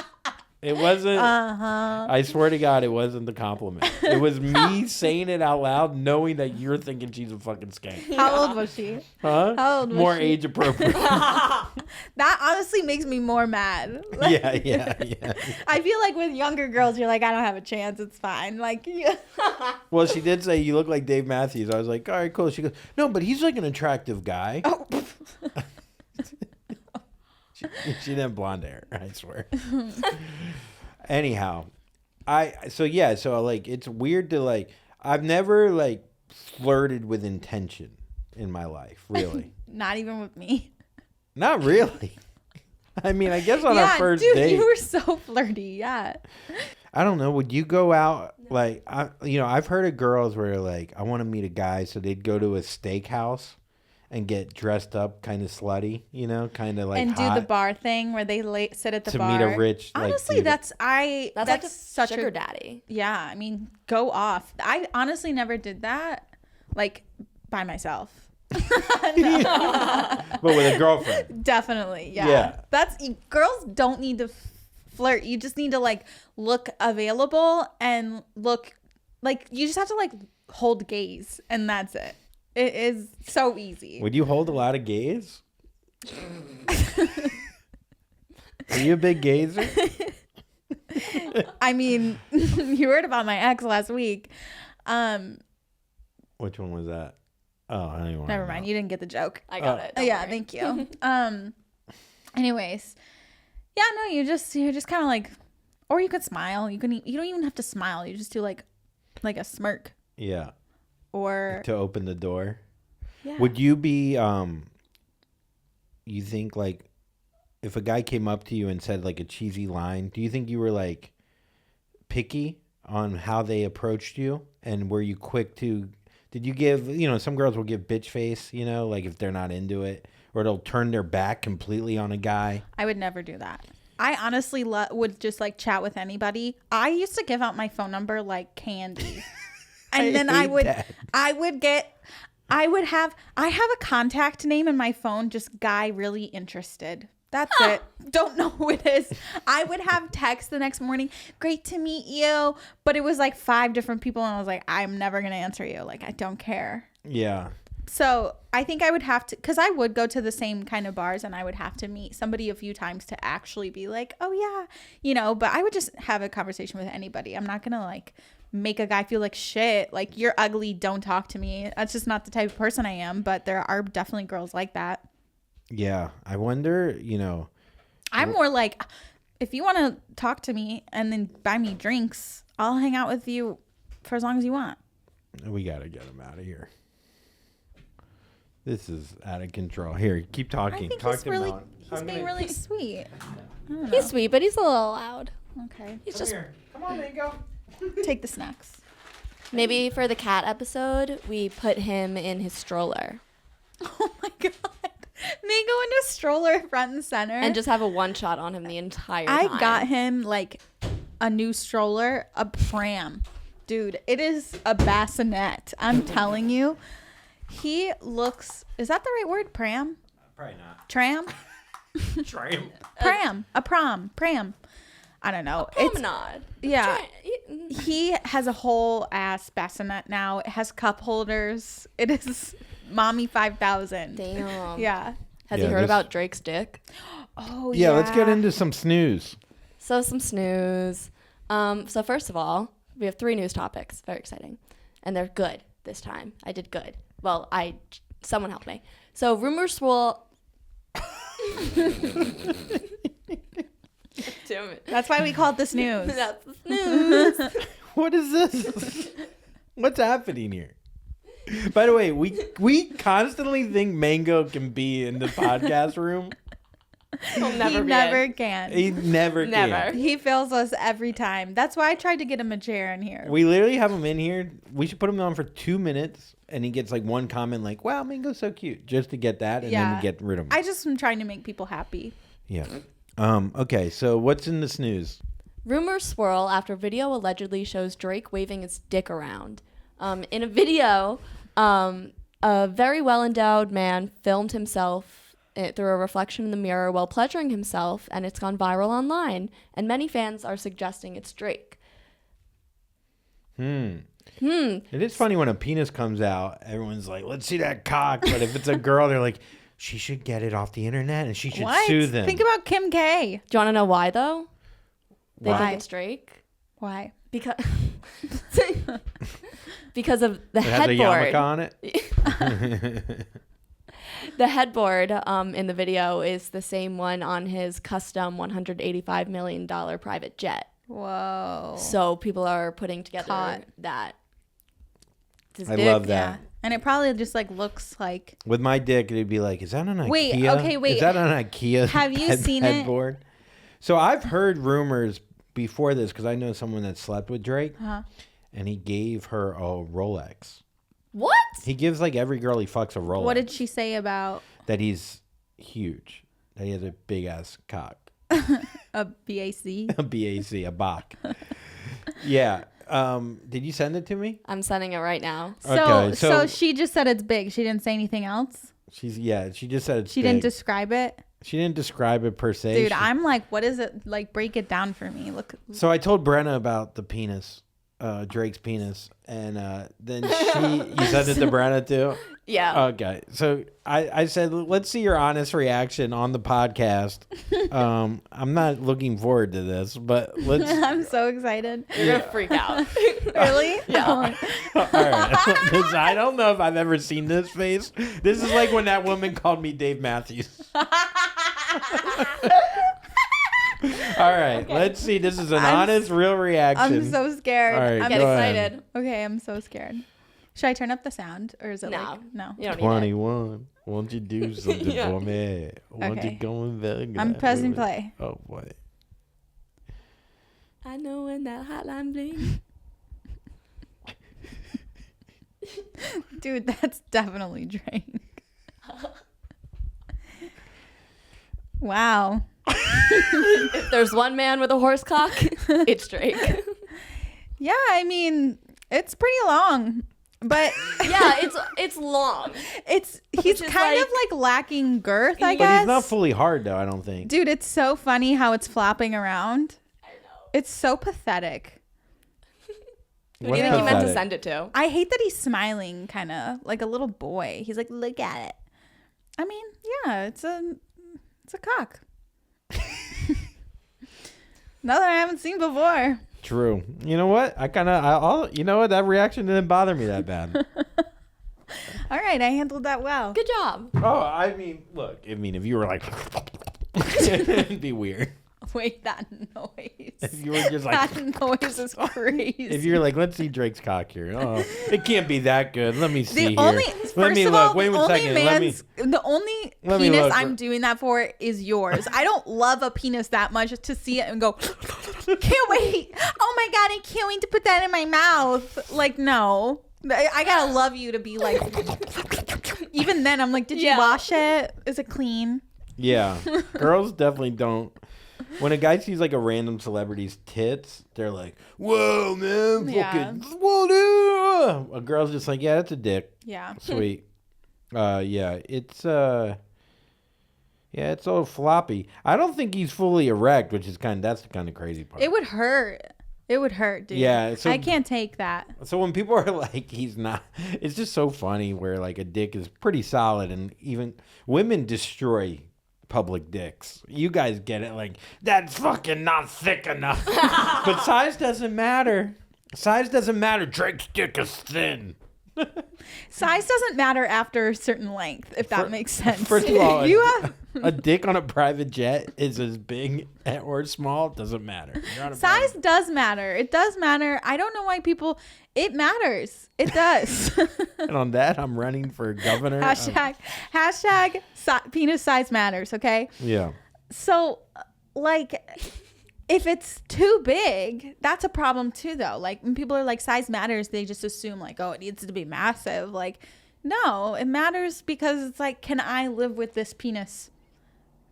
It wasn't. I swear to God, it wasn't the compliment. It was me saying it out loud, knowing that you're thinking she's a fucking skank. How old was she? Huh? How old was more she? age appropriate. That honestly makes me more mad. Yeah. I feel like with younger girls, you're like, I don't have a chance. It's fine. Like, yeah. Well, she did say you look like Dave Matthews. I was like, all right, cool. She goes, no, but he's like an attractive guy. Oh. She didn't have blonde hair, I swear. Anyhow, so like it's weird to like I've never like flirted with intention in my life, really. Not even with me. Not really. I mean, I guess on our first dude, date. You were so flirty, yeah. I don't know. Would you go out like I've heard of girls where like I want to meet a guy, so they'd go to a steakhouse and get dressed up kind of slutty, kind of like and hot do the bar thing where they sit at the bar. To meet a rich, honestly, like, that's like such sugar daddy. Yeah, I mean, go off. I honestly never did that, like, by myself. But with a girlfriend. Definitely, yeah. Girls don't need to flirt. You just need to, like, look available and look, like, you just have to, like, hold gaze, and that's it. It is so easy. Would you hold a lot of gays? Are you a big gazer? I mean, you heard about my ex last week. Which one was that? Oh, I don't want. Never mind. You didn't get the joke. I got it. Oh, don't yeah, worry. thank you. Anyways, yeah, no, you're just kind of like, or you could smile. You don't even have to smile. You just do like a smirk Yeah. or To open the door. yeah. Would you be you think like if a guy came up to you and said like a cheesy line, do you think you were like picky on how they approached you? And were you quick to, did you give, some girls will give bitch face, like if they're not into it, or they'll turn their back completely on a guy? I would never do that. I honestly would just like chat with anybody. I used to give out my phone number like candy. And then I have a contact name in my phone, just guy really interested. That's it. Don't know who it is. I would have text the next morning, great to meet you. But it was like 5 different people. And I was like, I'm never going to answer you. Like, I don't care. Yeah. So I think I would have to, because I would go to the same kind of bars and I would have to meet somebody a few times to actually be like, oh yeah, but I would just have a conversation with anybody. I'm not going to like make a guy feel like shit. Like, you're ugly, don't talk to me. That's just not the type of person I am. But there are definitely girls like that. Yeah. I wonder, I'm more like, if you want to talk to me and then buy me drinks, I'll hang out with you for as long as you want. we got to get him out of here. This is out of control. Here, keep talking. I think Talk he's to really, Melon. he's being really sweet. He's sweet, but he's a little loud. Okay. He's just Come on, Mango. Take the snacks. maybe for the cat episode, we put him in his stroller Oh my God. Mango in a stroller front and center. and just have a one shot on him the entire time. I got him like a new stroller, a pram. Dude, it is a bassinet. I'm telling you. He looks, is that the right word? Pram? Probably not. Tram? Try him. Pram. A pram. I don't know. Promenade. Yeah. He has a whole ass bassinet now. It has cup holders. It is Mommy 5000. Damn. Yeah. Has Yeah, he heard this- about Drake's dick? Oh, Yeah, let's get into some snooze. So some snooze. So first of all, we have 3 news topics. Very exciting. And they're good this time. I did good. Well, someone helped me. So rumors swirl. Damn it. That's why we call it the snooze. That's the snooze. What is this? What's happening here? By the way, we constantly think Mango can be in the podcast room. He'll never He be never in. can. He never Never. can. He fails us every time. That's why I tried to get him a chair in here. We literally have him in here. We should put him on for 2 minutes, and he gets like one comment like, wow, Mango's so cute, just to get that, and then Yeah. we get rid of him. I just am trying to make people happy. Yeah. Okay, so what's in the snooze? Rumors swirl after video allegedly shows Drake waving his dick around. In a video, a very well-endowed man filmed himself through a reflection in the mirror while pleasuring himself, and it's gone viral online. And many fans are suggesting it's Drake. It is funny when a penis comes out, everyone's like, let's see that cock. But if it's a girl, they're like, she should get it off the internet and she should What? sue them. Think about Kim K. Do you want to know why, though? They Why? think it's Drake? Why? Because because of the it has a headboard. yarmulke on it. The headboard in the video is the same one on his custom $185 million private jet. Whoa. So people are putting together Caught. that. it's his I dick. love that. Yeah. And it probably just like looks like. With my dick, it'd be like, is that an IKEA? Wait, okay, wait. Is that an IKEA Have you seen it? headboard? So I've heard rumors before this because I know someone that slept with Drake, and he gave her a Rolex. What? He gives like every girl he fucks a Rolex. What did she say about That he's huge. That he has a big ass cock. a BAC? A BAC, a Bach. Yeah. Did you send it to me? I'm sending it right now. Okay, So she just said it's big. She didn't say anything else. She just said it's She big. didn't describe it. She didn't describe it per se. Dude, She- I'm like, what is it? Like, break it down for me. Look. So I told Brenna about the penis, Drake's penis, and then you sent it to Brenna too? Yeah. Okay. So I said, let's see your honest reaction on the podcast. I'm not looking forward to this, but let's. I'm so excited. You're going to freak out. Really? Yeah. right. I don't know if I've ever seen this face. This is like when that woman called me Dave Matthews. All right, let's see. This is an honest, real reaction. I'm so scared. All right, I'm Get go excited. ahead. Okay, I'm so scared. Should I turn up the sound, or is it No. like no? You don't need it. 21. Won't you do something Yeah. for me? Won't Okay. you go and beg I'm that pressing woman? play. Oh boy. I know when that hotline bling. Dude, that's definitely Drake. Wow. If there's one man with a horse cock, it's Drake. Yeah, I mean, it's pretty long, but Yeah, it's long. he's Which is kind of like lacking girth, I But guess. he's not fully hard though, I don't think. Dude, it's so funny how it's flopping around. I know. It's so pathetic. Who do you think he meant to send it to? I hate that he's smiling, kind of like a little boy. He's like, look at it. I mean, yeah, it's a cock. Nothing I haven't seen before. True. You know what? You know what? That reaction didn't bother me that bad. All right, I handled that well. Good job. Oh, I mean, look. I mean, if you were like, it'd be weird. Wait, that noise. If you were just like, That noise is crazy. if you're like, let's see Drake's cock here. Oh, it can't be that good. Let me see The here. only, Let first me of look. all, Wait the a only second. Let me. the only Let me penis look. I'm doing that for is yours. I don't love a penis that much to see it and go, can't wait. Oh my God, I can't wait to put that in my mouth. Like, no. I gotta love you to be like, even then, I'm like, did you Yeah. wash it? Is it clean? Yeah, girls definitely don't. When a guy sees like a random celebrity's tits, they're like, "Whoa, man, Yeah. fucking, whoa, dude!" A girl's just like, "Yeah, that's a dick, Yeah. sweet." Yeah, it's it's all floppy. I don't think he's fully erect, which is that's the kind of crazy part. It would hurt. It would hurt, dude. Yeah, so- I can't take that. So when people are like, he's not, it's just so funny where like a dick is pretty solid, and even women destroy public dicks. You guys get it, like, that's fucking not thick enough. But size doesn't matter. Size doesn't matter. Drake's dick is thin. Size doesn't matter after a certain length, if that makes sense. First of all, you have a dick on a private jet is as big or small, doesn't matter. You're on a size private- does matter. It does matter. I don't know why people. It matters. It does. And on that, I'm running for governor. hashtag penis size matters. Okay. Yeah. So, like, if it's too big, that's a problem too, though. Like, when people are like, size matters, they just assume, like, oh, it needs to be massive. Like, no, it matters because it's like, can I live with this penis?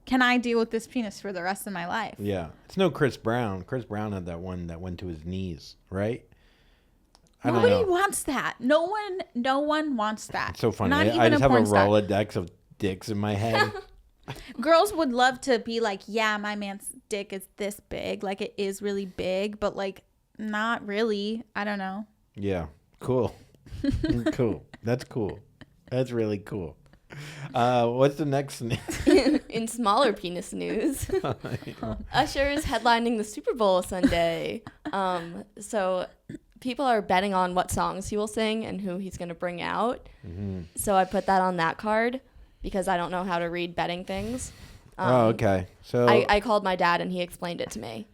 Can I deal with this penis for the rest of my life? Yeah. It's no Chris Brown. Chris Brown had that one that went to his knees, right? I don't Nobody know. wants that. No one wants that. It's so funny. Not even I just have a porn star. Rolodex of dicks in my head. Girls would love to be like, yeah, my man's dick is this big. Like, it is really big, but like, not really. I don't know. Yeah. Cool. Cool. That's cool. That's really cool. What's the next? In smaller penis news, Usher is headlining the Super Bowl Sunday. So people are betting on what songs he will sing and who he's going to bring out. Mm-hmm. So I put that on that card because I don't know how to read betting things. Oh, okay. So I called my dad and he explained it to me.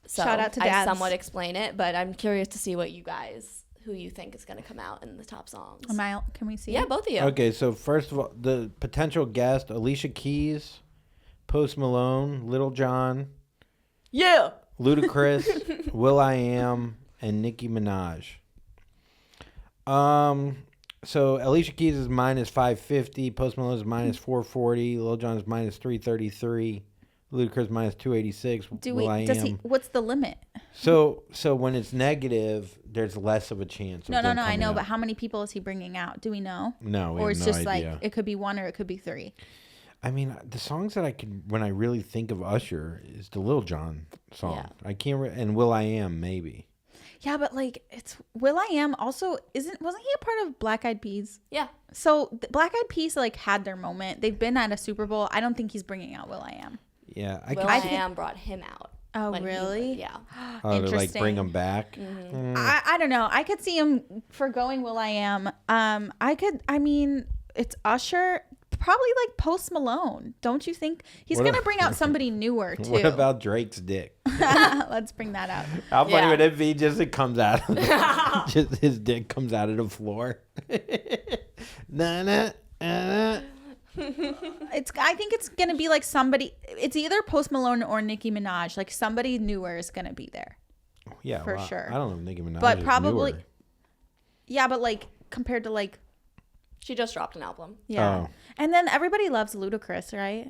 So Shout out to I dads. somewhat explain it, but I'm curious to see what you guys, who you think is going to come out in the top songs. Can we see? Yeah, it? both of you. okay. So first of all, the potential guest: Alicia Keys, Post Malone, Little John, Yeah. Ludacris, Will I Am, and Nicki Minaj. So Alicia Keys is minus 550, Post Malone is minus 440, Lil Jon is minus 333, Ludacris minus 286. Will I Am. What's the limit? So when it's negative, there's less of a chance. No, of them I coming know, out. but how many people is he bringing out? Do we know? No, we Or have it's no just idea. like, it could be one or it could be three. I mean, the songs that I can, when I really think of Usher, is the Lil Jon song. Yeah. I can't, and Will I Am maybe. Yeah, but like, it's Will I Am also wasn't he a part of Black Eyed Peas? Yeah. So Black Eyed Peas like had their moment. They've been at a Super Bowl. I don't think he's bringing out Will I Am. Yeah, Will I Am brought him out. Oh, when he really? lived. Yeah. Oh, to like Interesting. bring him back. I don't know. I could see him forgoing Will I Am. I mean, it's Usher. Probably like Post Malone. Don't you think? He's What going to a- bring out somebody newer, too. What about Drake's dick? Let's bring that up. How funny Yeah. would it be just it comes out of just his dick comes out of the floor? Nah, nah, nah. I think it's going to be like somebody. It's either Post Malone or Nicki Minaj. Like somebody newer is going to be there. Yeah, For well, sure. I don't know if Nicki Minaj But is probably- newer. Yeah, but like compared to like, She just dropped an album. yeah. Oh. And then everybody loves Ludacris, right?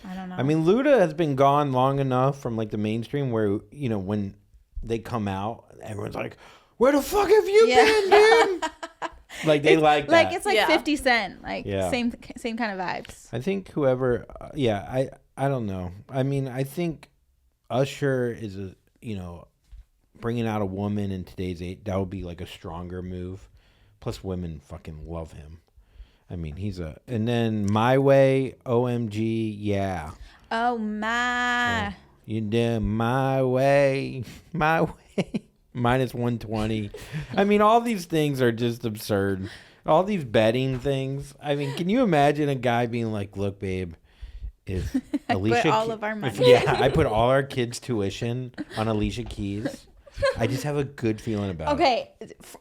I don't know. I mean, Luda has been gone long enough from like the mainstream where, you know, when they come out, everyone's like, "Where the fuck have you been, dude?" Like they like that. Like it's like Yeah. 50 Cent, like Yeah. same kind of vibes. I think whoever, I don't know. I mean, I think Usher is bringing out a woman in today's age. That would be like a stronger move. Plus, women fucking love him. I mean, and then My Way, OMG, yeah. Oh my. You did My Way, My Way, minus 120. I mean, all these things are just absurd. All these betting things. I mean, can you imagine a guy being like, "Look, babe, if Alicia all of our money." Yeah, I put all our kids' tuition on Alicia Keys. I just have a good feeling about it." Okay.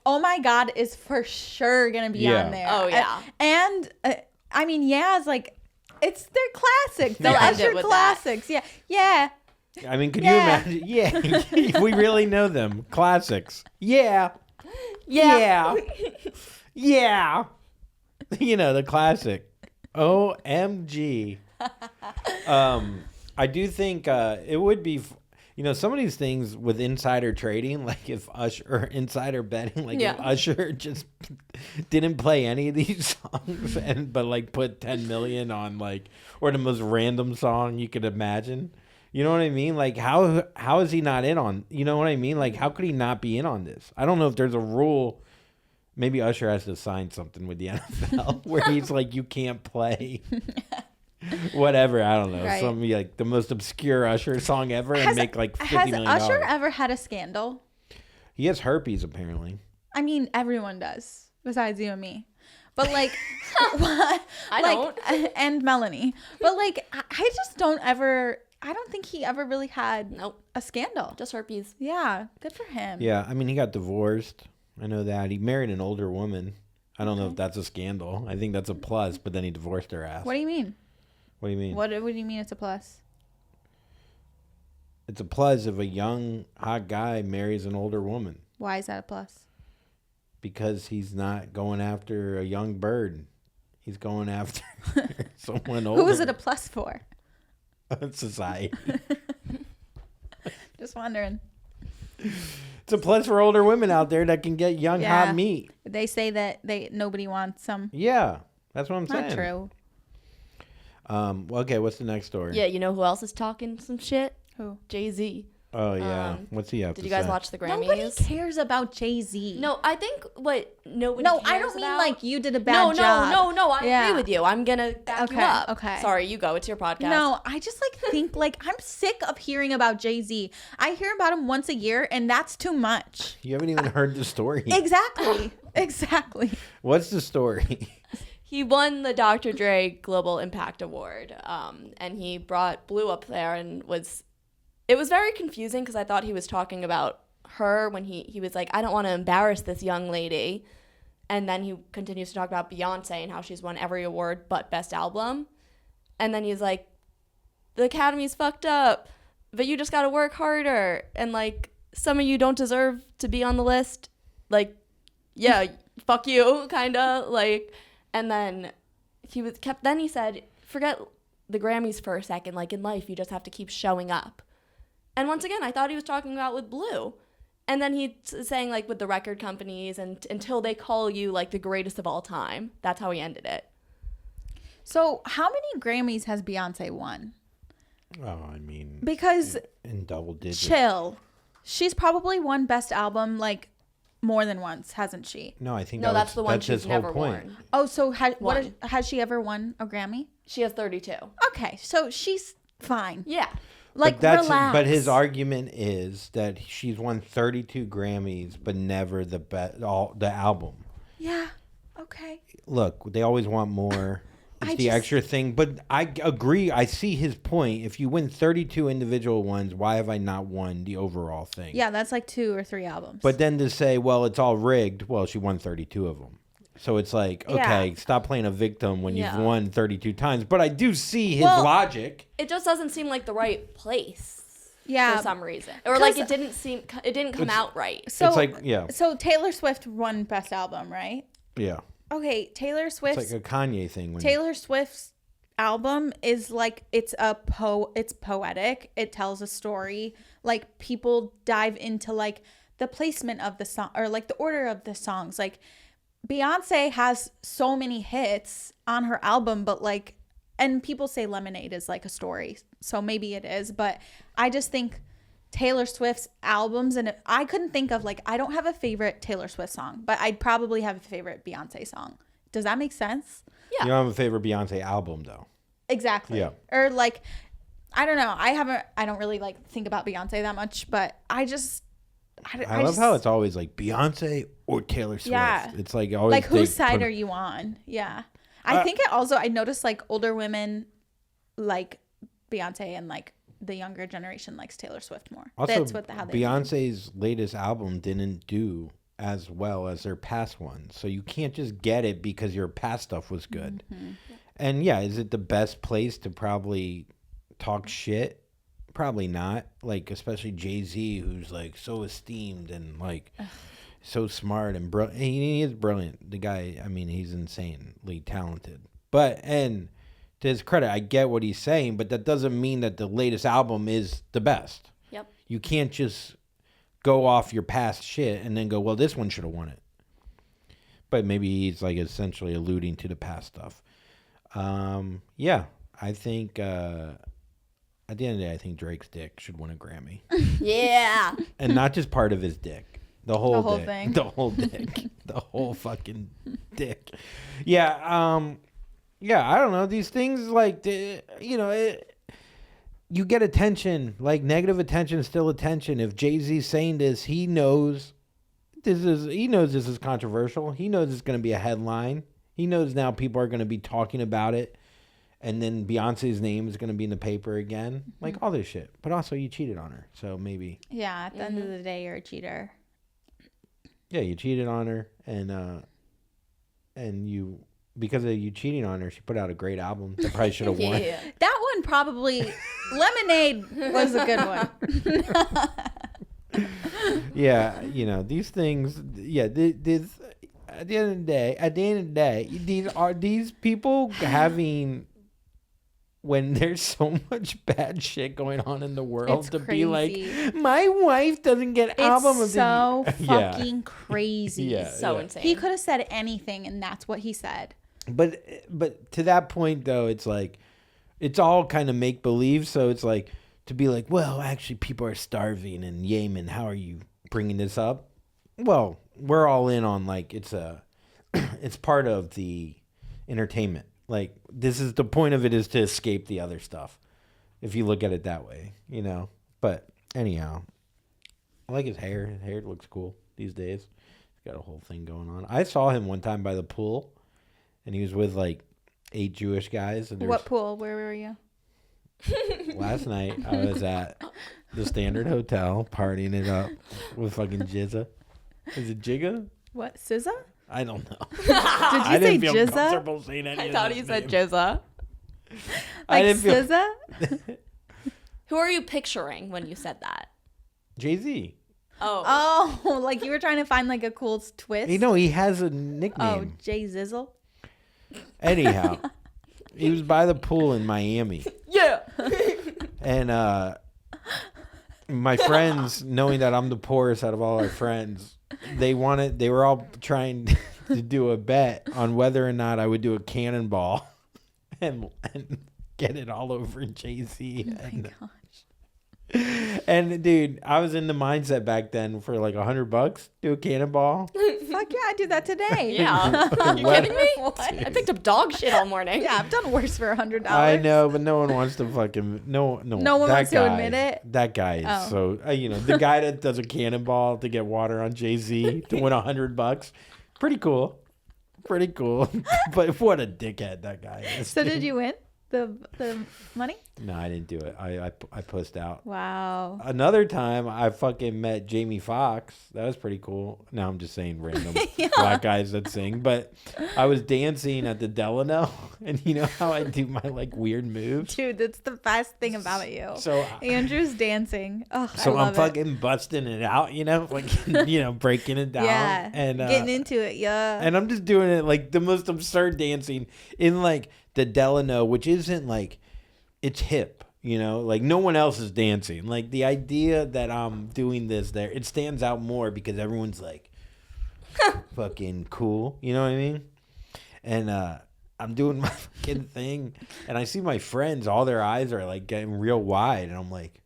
Oh my God is for sure gonna be Yeah. on there. Oh, yeah. And I mean, yeah, it's like it's their classics. They'll They're end it Usher with classics. Yeah. Yeah. I mean, can Yeah. you imagine? Yeah, we really know them. Classics. Yeah. Yeah. Yeah. You know, the classic. OMG. I do think it would be, some of these things with insider trading, like if Usher, or insider betting, like Yeah. if Usher just didn't play any of these songs but like put 10 million on or the most random song you could imagine. You know what I mean? Like how is he not in on, you know what I mean? Like how could he not be in on this? I don't know if there's a rule. Maybe Usher has to sign something with the NFL where he's like, you can't play whatever. I don't know. Right. Some like the most obscure Usher song ever and make like $50 Has million. Usher ever had a scandal? He has herpes apparently. I mean, everyone does, besides you and me. But like, I don't. and Melanie. But like, I just don't ever. I don't think he ever really had Nope. a scandal. Just herpes. Yeah, good for him. Yeah, I mean he got divorced. I know that. He married an older woman. I don't know if that's a scandal. I think that's a plus, but then he divorced her ass. What do you mean? What do you mean? What do you mean it's a plus? It's a plus if a young hot guy marries an older woman Why is that a plus? because he's not going after a young bird. He's going after someone older. Who is it a plus for? Society. Just wondering. It's a plus for older women out there that can get young Yeah. hot meat. They say that nobody wants them. Yeah, that's what I'm saying. Not true. Okay, what's the next story? Yeah, you know who else is talking some shit? Who? Jay-Z. Oh yeah. What's he have Did to you guys say? watch the Grammys? Nobody cares about Jay-Z. No, I think what nobody No, cares I don't mean about- like you did a bad no, job. No, I Yeah. agree with you. I'm gonna back you Okay, up. okay. Sorry, you go. It's your podcast. No, I just think I'm sick of hearing about Jay-Z. I hear about him once a year and that's too much. You haven't even heard the story. Exactly. Exactly. What's the story? He won the Dr. Dre Global Impact Award, and he brought Blue up there, and it was very confusing because I thought he was talking about her when he was like, I don't want to embarrass this young lady, and then he continues to talk about Beyonce and how she's won every award but Best Album, and then he's like, the Academy's fucked up, but you just got to work harder, and like some of you don't deserve to be on the list, like, yeah, fuck you, kind of like. And then he said, forget the Grammys for a second. Like in life, you just have to keep showing up. And once again, I thought he was talking about with Blue. And then he's saying like with the record companies and until they call you like the greatest of all time. That's how he ended it. So how many Grammys has Beyonce won? Oh, I mean, Because in double digits. chill. She's probably won Best Album like more than once, hasn't she? No, I think No, that's was, the one that's his she's whole never point. worn. Oh, so One. has she ever won a Grammy? She has 32. Okay, so she's fine. Yeah. Like, But relax. his argument is that she's won 32 Grammys, but never the album. Yeah. Okay. Look, they always want more. It's I the just- extra thing. But I agree. I see his point. If you win 32 individual ones, why have I not won the overall thing? Yeah, that's like 2 or 3 albums. But then to say, well, it's all rigged. Well, she won 32 of them. So it's like, okay, Yeah. stop playing a victim when you've Yeah. won 32 times. But I do see his Well, logic. It just doesn't seem like the right place yeah. for some reason. Or like 'Cause- it didn't come out right. So It's like, yeah. So Taylor Swift won Best Album, right? Yeah. Okay, Taylor It's Swift's like a Kanye thing. Taylor Swift's album is like it's poetic. It tells a story. Like people dive into like the placement of the song or like the order of the songs. Like Beyonce has so many hits on her album, but like, and people say Lemonade is like a story, so maybe it is, but I just think Taylor Swift's albums, and I couldn't think of like, I don't have a favorite Taylor Swift song, but I'd probably have a favorite Beyonce song. Does that make sense? Yeah. You don't have a favorite Beyonce album, though. Exactly. Yeah. Or like, I don't know. I don't really like think about Beyonce that much, but I I love how it's always like Beyonce or Taylor Swift. Yeah. It's like always like, whose they side put- are you on? Yeah. I think I noticed like older women like Beyonce and like the younger generation likes Taylor Swift more. Also, That's how they Beyonce's latest album didn't do as well as their past ones. So you can't just get it because your past stuff was good. Mm-hmm. And yeah, is it the best place to probably talk shit? Probably not. Like, especially Jay-Z, who's like so esteemed and like so smart and brilliant. He is brilliant. The guy, I mean, he's insanely talented. But, and to his credit, I get what he's saying, but that doesn't mean that the latest album is the best. Yep. You can't just go off your past shit and then go, well, this one should have won it. But maybe he's like essentially alluding to the past stuff. Yeah, I think at the end of the day, I think Drake's dick should win a Grammy. Yeah. And not just part of his dick. The whole whole dick. thing. The whole dick. The whole fucking dick. Yeah, yeah, I don't know. These things, like, you know, you get attention. Like, negative attention is still attention. If Jay-Z's saying this, he knows this is controversial. He knows it's going to be a headline. He knows now people are going to be talking about it. And then Beyonce's name is going to be in the paper again. Like, all this shit. But also, you cheated on her. So maybe. Yeah, at the end of the day, you're a cheater. Yeah, you cheated on her. And you... Because of you cheating on her, she put out a great album that probably should have won. Yeah. That one probably, Lemonade was a good one. Yeah, you know, these things, yeah, this, at the end of the day, these people having, when there's so much bad shit going on in the world, It's to be crazy. like, my wife doesn't get album of It's the so year. Yeah. fucking crazy. Yeah. So insane. He could have said anything, and that's what he said. But to that point, though, it's like, it's all kind of make believe. So it's like, to be like, well, actually, people are starving in Yemen. How are you bringing this up? Well, we're all in on, like, it's part of the entertainment. Like, this is the point of it, is to escape the other stuff, if you look at it that way, you know. But anyhow, I like his hair. His hair looks cool these days. He's got a whole thing going on. I saw him one time by the pool, and he was with like 8 Jewish guys. And What pool? Where were you? last night I was at the Standard Hotel partying it up with fucking Jizza. Is it Jigga? What, SZA? I don't know. Did I you say didn't feel Jizza? comfortable saying any I of thought his he said names. Jizza. I Like didn't feel SZA? Who are you picturing when you said that? Jay-Z. Oh. Oh, like you were trying to find like a cool twist? You know, he has a Oh, nickname. Jay Zizzle? Anyhow, he was by the pool in Miami. Yeah. And my friends, knowing that I'm the poorest out of all our friends, they were all trying to do a bet on whether or not I would do a cannonball and get it all over Jay-Z. Oh my gosh. And dude, I was in the mindset back then for like $100, do a cannonball. Fuck Fuck yeah, I do that today. Yeah. You What? kidding me? What? I picked up dog shit all morning. Yeah, I've done worse for $100. I know, but no one wants to fucking no. No one that wants to guy- admit it? That guy is Oh. so the guy that does a cannonball to get water on Jay-Z to win $100. Pretty cool. But what a dickhead that guy is. So did you win the money? No, I didn't do it. I pushed out. Wow. Another time, I fucking met Jamie Foxx. That was pretty cool. Now I'm just saying random black guys that sing. But I was dancing at the Delano, and you know how I do my like weird moves. Dude, that's the best thing about you. So Andrew's dancing. Oh, So I I'm love fucking busting it out, like breaking it it. down, Yeah. and Getting into it, yeah. and I'm just doing it like the most absurd dancing in like the Delano, which isn't like it's hip, like no one else is dancing. Like the idea that I'm doing this there, it stands out more because everyone's like fucking cool, you know what I mean? And I'm doing my fucking thing, and I see my friends, all their eyes are like getting real wide, and I'm like,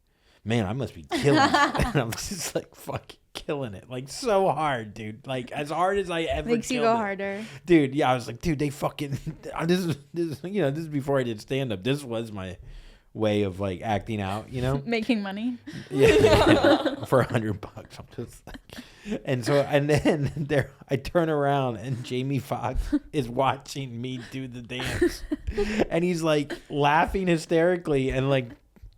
man, I must be killing it. And I'm just like fucking killing it, like so hard, dude, like as hard as I ever Makes you killed go it. harder. Dude. Yeah, I was like, dude, they fucking this is this is before I did stand up. This was my way of like acting out, Making money. yeah. For $100. I'm just like, and then there I turn around and Jamie Foxx is watching me do the dance, and he's like laughing hysterically and like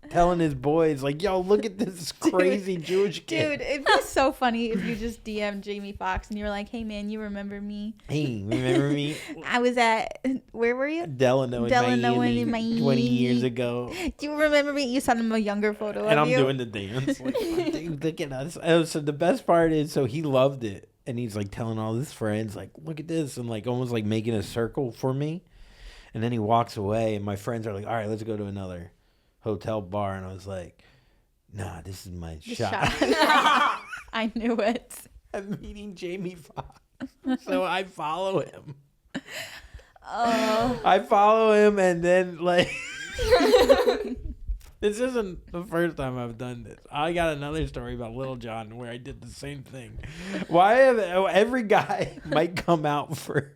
telling his boys like, yo, look at this crazy Jewish kid. Dude, it'd be so funny if you just DM Jamie Foxx and you were like, hey man, you remember me? Hey, remember me? I was at, where were you? Delano in Miami 20 years ago. Do you remember me? You sent him a younger photo And of I'm you. doing the dance. Like, dude, look at us. And so the best part is, so he loved it. And he's like telling all his friends, like, look at this. And like almost like making a circle for me. And then he walks away. And my friends are like, all right, let's go to another hotel bar. And I was like, nah, this is my shot. I knew it. I'm meeting Jamie Foxx. So I follow him. Oh. I follow him, and then like this isn't the first time I've done this. I got another story about Lil Jon where I did the same thing. Why have every guy might come out for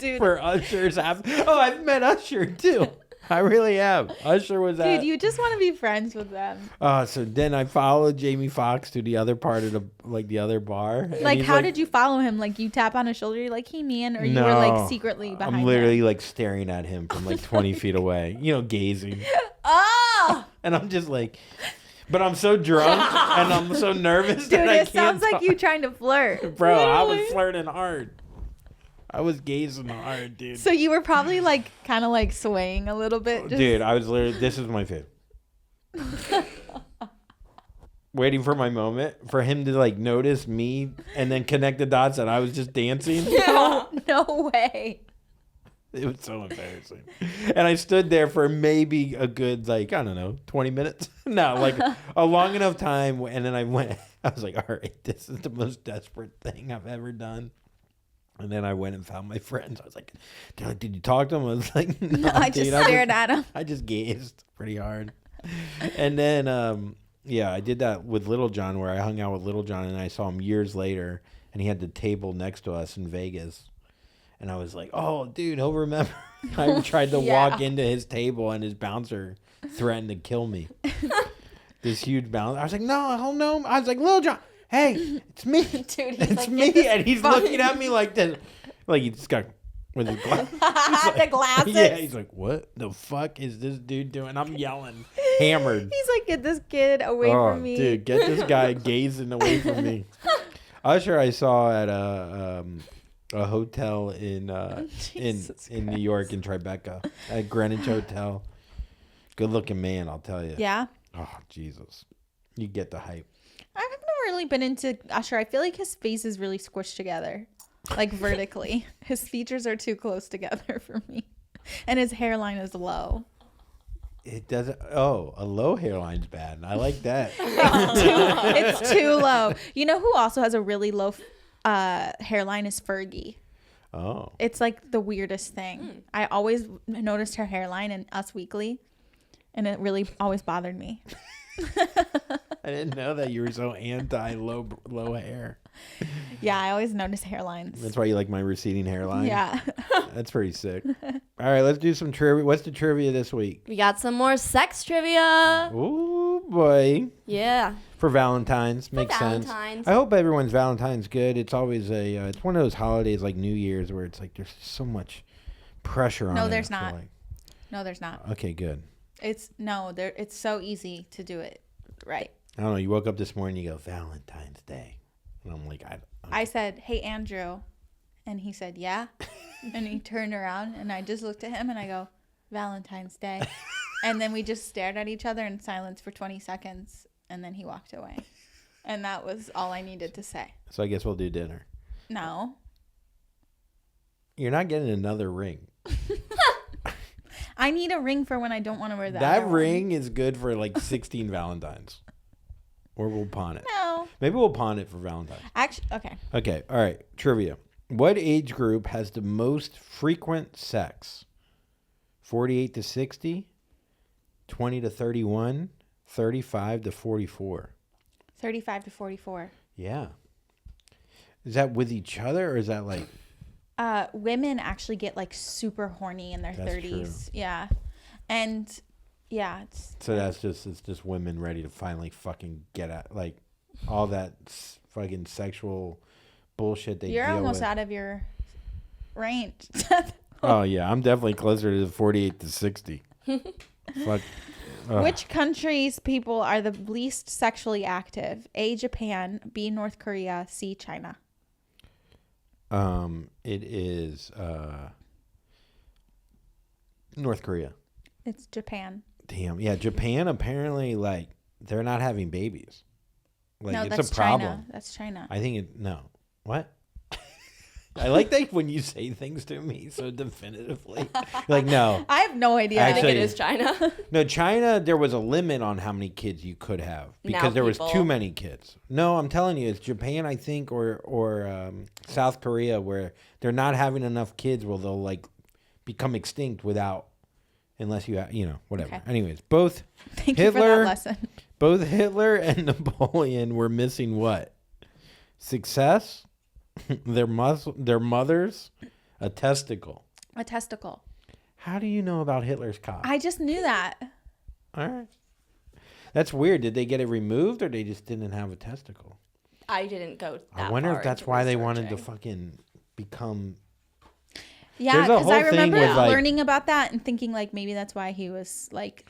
Usher's I've met Usher too. I really have. Usher was at. Dude, you just want to be friends with them. So then I followed Jamie Foxx to the other part of the other bar. and Like, he's how did you follow him? Like, you tap on his shoulder, you're like, hey man, or you were No. like secretly behind I'm him? literally like staring at him from like 20 feet away, gazing. Oh! And I'm just like, but I'm so drunk and I'm so nervous Dude, that I it can't sounds like talk. you trying to flirt. Bro, I was Literally. flirting hard. I was gazing hard, dude. So you were probably like kind of like swaying a little bit. Just... Dude, I was literally, this is my fit. Waiting for my moment for him to like notice me and then connect the dots that I was just dancing. No way. It was so embarrassing. And I stood there for maybe a good, like, I don't know, 20 minutes. No, like a long enough time. And then I was like, all right, this is the most desperate thing I've ever done. And then I went and found my friends. I was like, they're like, did you talk to him? I was like, no, I just dude, stared at him. I just gazed pretty hard. And then, I did that with Little John, where I hung out with Little John, and I saw him years later, and he had the table next to us in Vegas. And I was like, oh, dude, he'll remember. I tried to walk into his table, and his bouncer threatened to kill me. This huge bouncer. I was like, no, hell no. I was like, Little John. Hey, it's me. Dude, he's it's like, me. And he's fucking- looking at me like this. Like he just got with his glasses. The glasses. Yeah, he's like, what the fuck is this dude doing? I'm yelling, hammered. He's like, get this kid away from me. Dude, get this guy gazing away from me. Usher I saw at a hotel in New York in Tribeca, at Greenwich Hotel. Good looking man, I'll tell you. Yeah. Oh, Jesus. You get the hype. I've never really been into Usher. I feel like his face is really squished together, like vertically. His features are too close together for me, and his hairline is low. It doesn't. Oh, a low hairline's bad. I like that. It's too low. You know who also has a really low hairline is Fergie. Oh. It's like the weirdest thing. I always noticed her hairline in Us Weekly, and it really always bothered me. I didn't know that you were so anti low hair. Yeah, I always notice hairlines. That's why you like my receding hairline. Yeah. That's pretty sick. All right, let's do some trivia. What's the trivia this week? We got some more sex trivia. Oh boy. Yeah. For Valentine's. Makes sense. Valentine's. I hope everyone's Valentine's good. It's always it's one of those holidays like New Year's where it's like there's so much pressure on it. No, there's I feel not. like. No, there's not. Okay, good. It's so easy to do it right. I don't know. You woke up this morning, you go, Valentine's Day. And I'm like, I said, "Hey, Andrew." And he said, "Yeah." And he turned around and I just looked at him and I go, "Valentine's Day." And then we just stared at each other in silence for 20 seconds. And then he walked away. And that was all I needed to say. So I guess we'll do dinner. No. You're not getting another ring. I need a ring for when I don't want to wear That other ring is good for like 16 Valentines. Or we'll pawn it. No. Maybe we'll pawn it for Valentine's. Actually, okay. Okay, all right. Trivia. What age group has the most frequent sex? 48 to 60, 20 to 31, 35 to 44. 35 to 44. Yeah. Is that with each other or is that like... Women actually get like super horny in their That's 30s. true. Yeah. And yeah, So it's just women ready to finally fucking get at like all that fucking sexual bullshit they you're deal almost with. out of your range. Oh yeah, I'm definitely closer to the 48 to 60. Fuck. Ugh. Which countries' people are the least sexually active? A, Japan, B, North Korea, C, China. It is North Korea. It's Japan. Damn. Yeah, Japan apparently like they're not having babies. Like No, it's that's a problem. China. That's China. I think it no. What? I like that when you say things to me so definitively. Like no. I have no idea. I think Actually- it is China. No, China, there was a limit on how many kids you could have because Now there was people- too many kids. No, I'm telling you, it's Japan, I think, or South Korea, where they're not having enough kids. Where they'll like become extinct without, unless you have, whatever. Okay. Anyways, both Thank you for that Hitler, lesson. both Hitler and Napoleon were missing what? Success, their mothers, a testicle. A testicle. How do you know about Hitler's cock? I just knew that. All right. That's weird. Did they get it removed or they just didn't have a testicle? I didn't go that I wonder far if that's into why they wanted to researching. fucking become... Yeah, There's a because I whole thing remember with, like- learning about that and thinking like maybe that's why he was like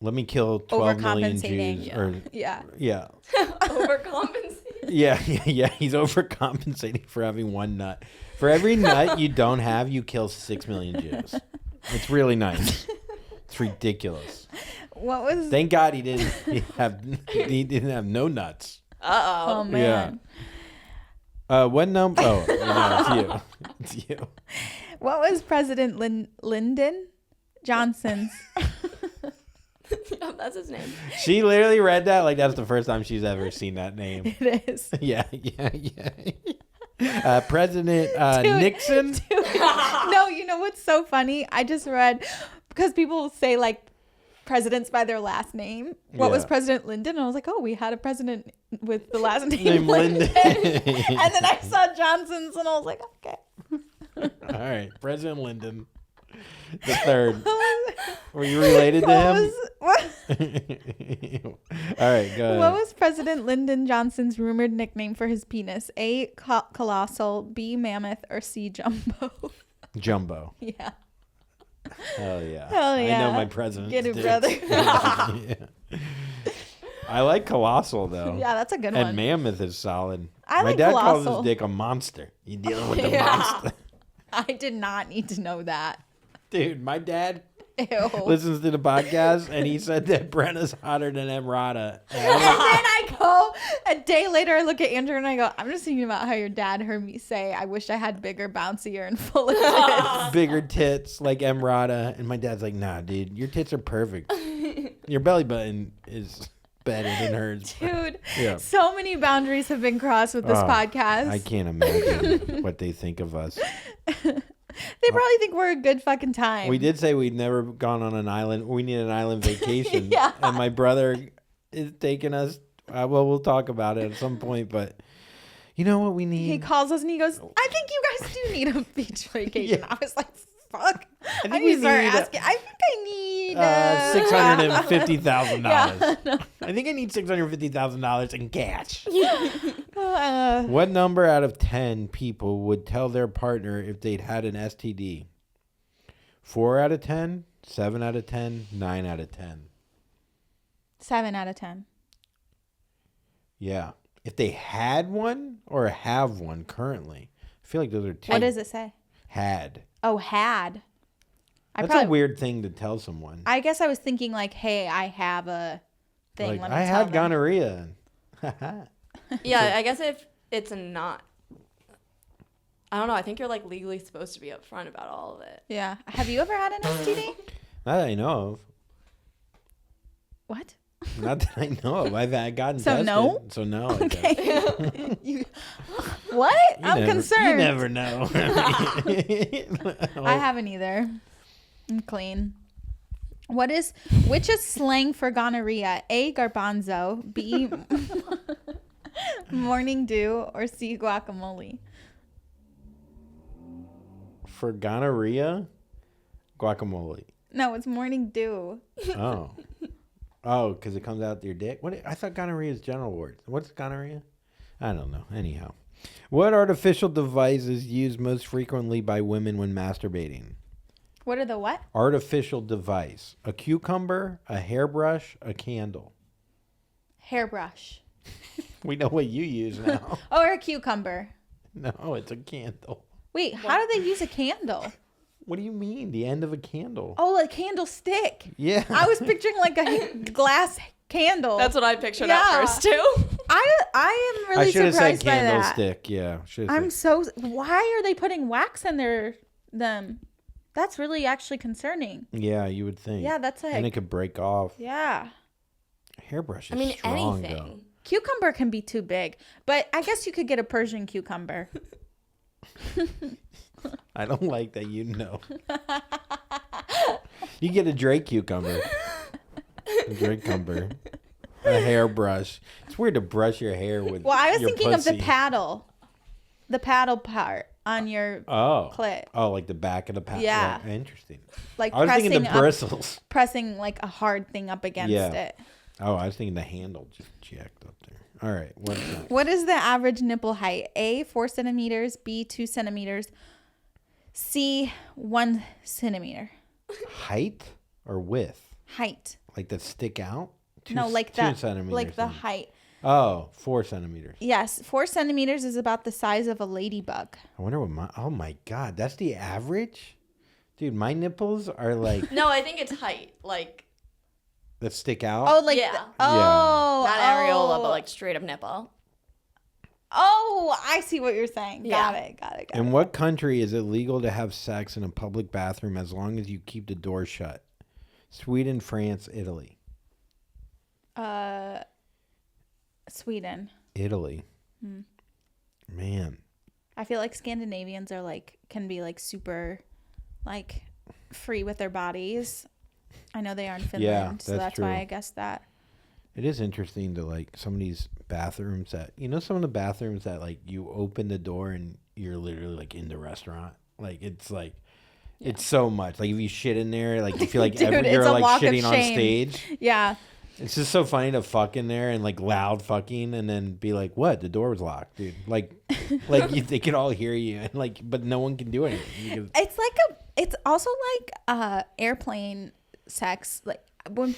Let me kill 12 million Overcompensating. Jews. Or, yeah. yeah. Overcompensating. Yeah. He's overcompensating for having one nut. For every nut you don't have, you kill 6 million Jews. It's really nice. It's ridiculous. What was? Thank God he didn't have no nuts. Oh man. What number? Oh, no, it's you. It's you. What was President Lyndon Johnson's? Yeah, that's his name. She literally read that like that's the first time she's ever seen that name. It is. Yeah. President Dude, Nixon. dude. No, you know what's so funny? I just read because people say like presidents by their last name. What was Yeah. President Lyndon? And I was like, oh, we had a president with the last name Named Lyndon. Lyndon. And then I saw Johnson's, and I was like, okay. All right, President Lyndon the third. Were you related to him? All right, go ahead. What was President Lyndon Johnson's rumored nickname for his penis? A, colossal, B, mammoth, or C, jumbo? Jumbo. Yeah. Hell yeah. Hell I know yeah. my president's Get it, dicks. brother. Yeah. I like colossal though. Yeah, that's a good And one. mammoth is solid. I My like dad calls colossal. his dick a monster. You dealing with the Yeah. monster. I did not need to know that. Dude, my dad Ew. listens to the podcast and he said that Brenna's hotter than Emrata. And then I go, a day later, I look at Andrew and I go, I'm just thinking about how your dad heard me say, I wish I had bigger, bouncier, and fuller tits. Bigger tits like Emrata. And my dad's like, nah, dude, your tits are perfect. Your belly button is better than hers. Dude, Yeah. so many boundaries have been crossed with this Oh, podcast. I can't imagine what they think of us. They probably think we're a good fucking time. We did say we'd never gone on an island. We need an island vacation. Yeah. And my brother is taking us. Well, we'll talk about it at some point, but you know what we need? He calls us and he goes, I think you guys do need a beach vacation. Yeah. I was like, fuck. I think need we to start need, asking. I think I need $650,000. Yeah, no. I think I need $650,000 in cash. Uh, What number out of 10 people would tell their partner if they'd had an STD? 4 out of 10, 7 out of 10, 9 out of 10. 7 out of 10. Yeah. If they had one or have one currently. I feel like those are two. What does it say? Had. Oh, had. That's a weird thing to tell someone. I guess I was thinking like, hey, I have a thing. Like, Let me I tell had them. gonorrhea. Yeah, I guess if it's not, I don't know. I think you're like legally supposed to be upfront about all of it. Yeah. Have you ever had an STD? Not that I know of. What? Not that I know of. I've gotten So tested. no? So no. I guess. Okay. What? I'm concerned. You never know. I haven't either. I'm clean. Which is slang for gonorrhea? A, garbanzo. B, morning dew. Or C, guacamole. For gonorrhea, guacamole. No, it's morning dew. Oh. Oh, because it comes out your dick? I thought gonorrhea is genital warts. What's gonorrhea? I don't know. Anyhow. What artificial device is used most frequently by women when masturbating? What are the what? Artificial device. A cucumber, a hairbrush, a candle. Hairbrush. We know what you use now. Oh, or a cucumber. No, it's a candle. Wait, how do they use a candle? What do you mean? The end of a candle. Oh, a candlestick. Yeah. I was picturing like a glass candle. That's what I pictured Yeah. at first too. I am really I should have said surprised by that. candlestick. Yeah. Why are they putting wax in them? That's really actually concerning. Yeah, you would think. Yeah, that's like. And it could break off. Yeah. Hairbrush is I mean, strong, anything. though. Cucumber can be too big, but I guess you could get a Persian cucumber. I don't like that you know. You get a Drake cucumber. A Drake cucumber. A hairbrush. It's weird to brush your hair with. Well, I was your thinking of the pussy. paddle. The paddle part on your clit. Oh, like the back of the paddle. Yeah. Interesting. Like I was thinking the pressing up, bristles. pressing like a hard thing up against it. Oh, I was thinking the handle just jacked up there. All right. What's next? What is the average nipple height? A, 4 centimeters. B, 2 centimeters. C, 1 centimeter. Height or width? Height. Like that stick out? No, like 2 that. centimeters. Like the then. height. Oh, 4 centimeters. Yes, 4 centimeters is about the size of a ladybug. I wonder what oh my God, that's the average? Dude, my nipples are like, No, I think it's height. Like, that stick out. Oh, like Yeah. oh, not areola, but like straight up nipple. Oh, I see what you're saying. Yeah. Got it. In what country is it legal to have sex in a public bathroom as long as you keep the door shut? Sweden, France, Italy. Sweden. Italy. Man. I feel like Scandinavians are like can be like super like free with their bodies. I know they are in Finland, Yeah, so that's that's true. why I guess that. It is interesting to like some of these bathrooms that, some of the bathrooms that like you open the door and you're literally like in the restaurant. Like it's like, it's so much. Like if you shit in there, like you feel like Dude, you're it's a like walk of shitting on shame. stage. Yeah. It's just so funny to fuck in there and like loud fucking and then be like, what? The door was locked, dude. Like they could all hear you and like, but no one can do anything. Because, It's also like airplane sex. Like when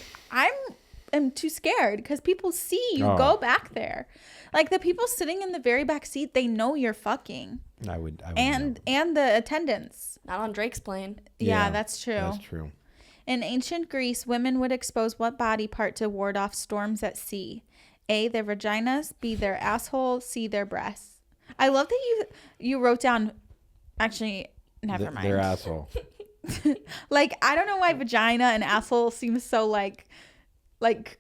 I'm too scared because people see you go back there. Like the people sitting in the very back seat, they know you're fucking. I would And the attendants. Not on Drake's plane. Yeah, that's true. That's true. In ancient Greece, women would expose what body part to ward off storms at sea? A, their vaginas. B, their asshole. C, their breasts. I love that you wrote down. Actually, never mind. Their asshole. Like I don't know why vagina and asshole seems so like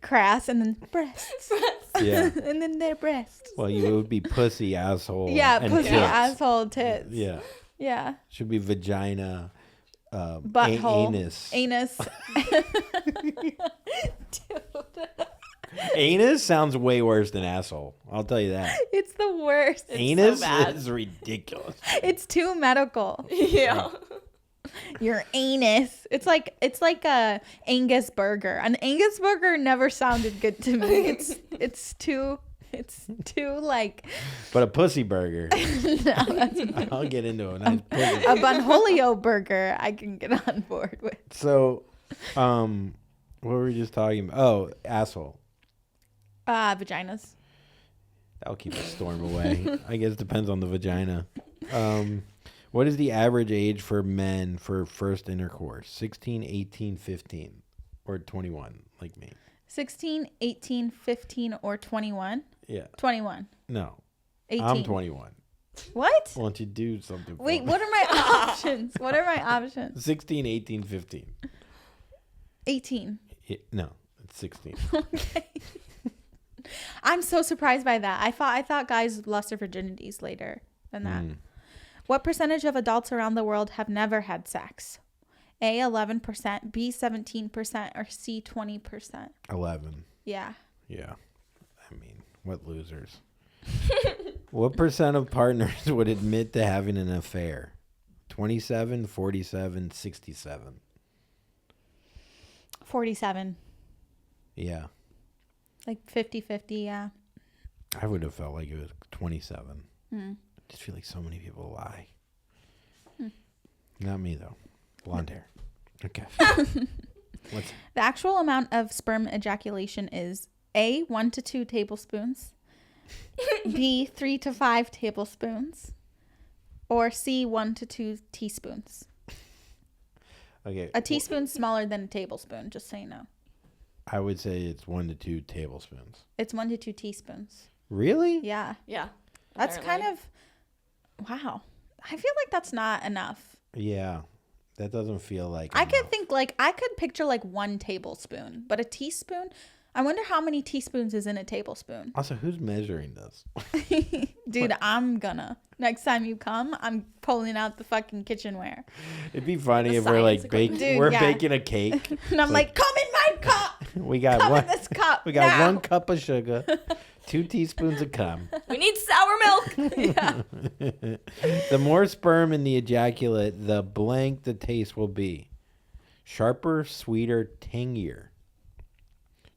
crass, and then breasts. Yeah. And then their breasts. Well, you would be pussy, asshole. Yeah, and pussy, tits. asshole, tits. Yeah. Yeah. Should be vagina, Butthole. anus. Anus. Dude. Anus sounds way worse than asshole. I'll tell you that. It's the worst. Anus bad. is ridiculous. It's too medical. Yeah. Your anus. It's like a Angus burger. An Angus burger never sounded good to me. It's too like But a pussy burger. no, that's I'll get into a nice pussy. a Bunholio burger I can get on board with. So, what were we just talking about? Oh, asshole. Vaginas. That'll keep the storm away. I guess it depends on the vagina. What is the average age for men for first intercourse? 16, 18, 15, or 21, like me? 16, 18, 15, or 21? Yeah. 21. No. 18. I'm 21. What? Why don't you do something for Wait, me? what are my options? What are my options? 16, 18, 15. 18. No, it's 16. Okay. I'm so surprised by that. I thought guys lost their virginities later than that. What percentage of adults around the world have never had sex? A, 11%, B, 17%, or C, 20%? 11. Yeah. Yeah. I mean, what losers. What percent of partners would admit to having an affair? 27, 47, 67. 47. Yeah. Like 50-50, yeah. I would have felt like it was 27. I just feel like so many people lie. Not me, though. Blonde hair. Okay. The actual amount of sperm ejaculation is A, 1 to 2 tablespoons, B, 3 to 5 tablespoons, or C, 1 to 2 teaspoons. Okay. A teaspoon's smaller than a tablespoon, just so you know. I would say it's 1 to 2 tablespoons. It's 1 to 2 teaspoons. Really? Yeah. Yeah. That's apparently. kind of, wow. I feel like that's not enough. Yeah. That doesn't feel like I could enough. think like, I could picture like 1 tablespoon, but a teaspoon, I wonder how many teaspoons is in a tablespoon. Also, who's measuring this? Dude, I'm gonna. Next time you come, I'm pulling out the fucking kitchenware. It'd be funny The if we're like science baking. equipment. Dude, We're yeah. baking a cake. And I'm like, come in my cup. We got Come one. in this cup. We got now. 1 cup of sugar, 2 teaspoons of cum. We need sour milk. Yeah. The more sperm in the ejaculate, the blank the taste will be. Sharper, sweeter, tangier.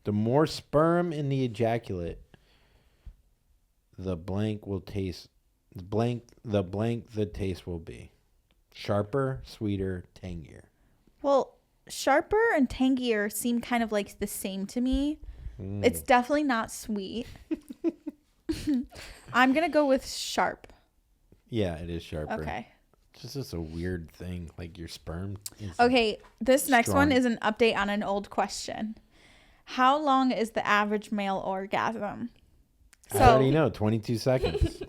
The more sperm in the ejaculate, the blank will taste. The taste will be. Sharper, sweeter, tangier. Well, sharper and tangier seem kind of like the same to me. It's definitely not sweet. I'm gonna go with sharp. Yeah, it is sharper. Okay. It's just a weird thing, like your sperm. Is Okay, this next one Strong. is an update on an old question. How long is the average male orgasm? I already know, 22 seconds.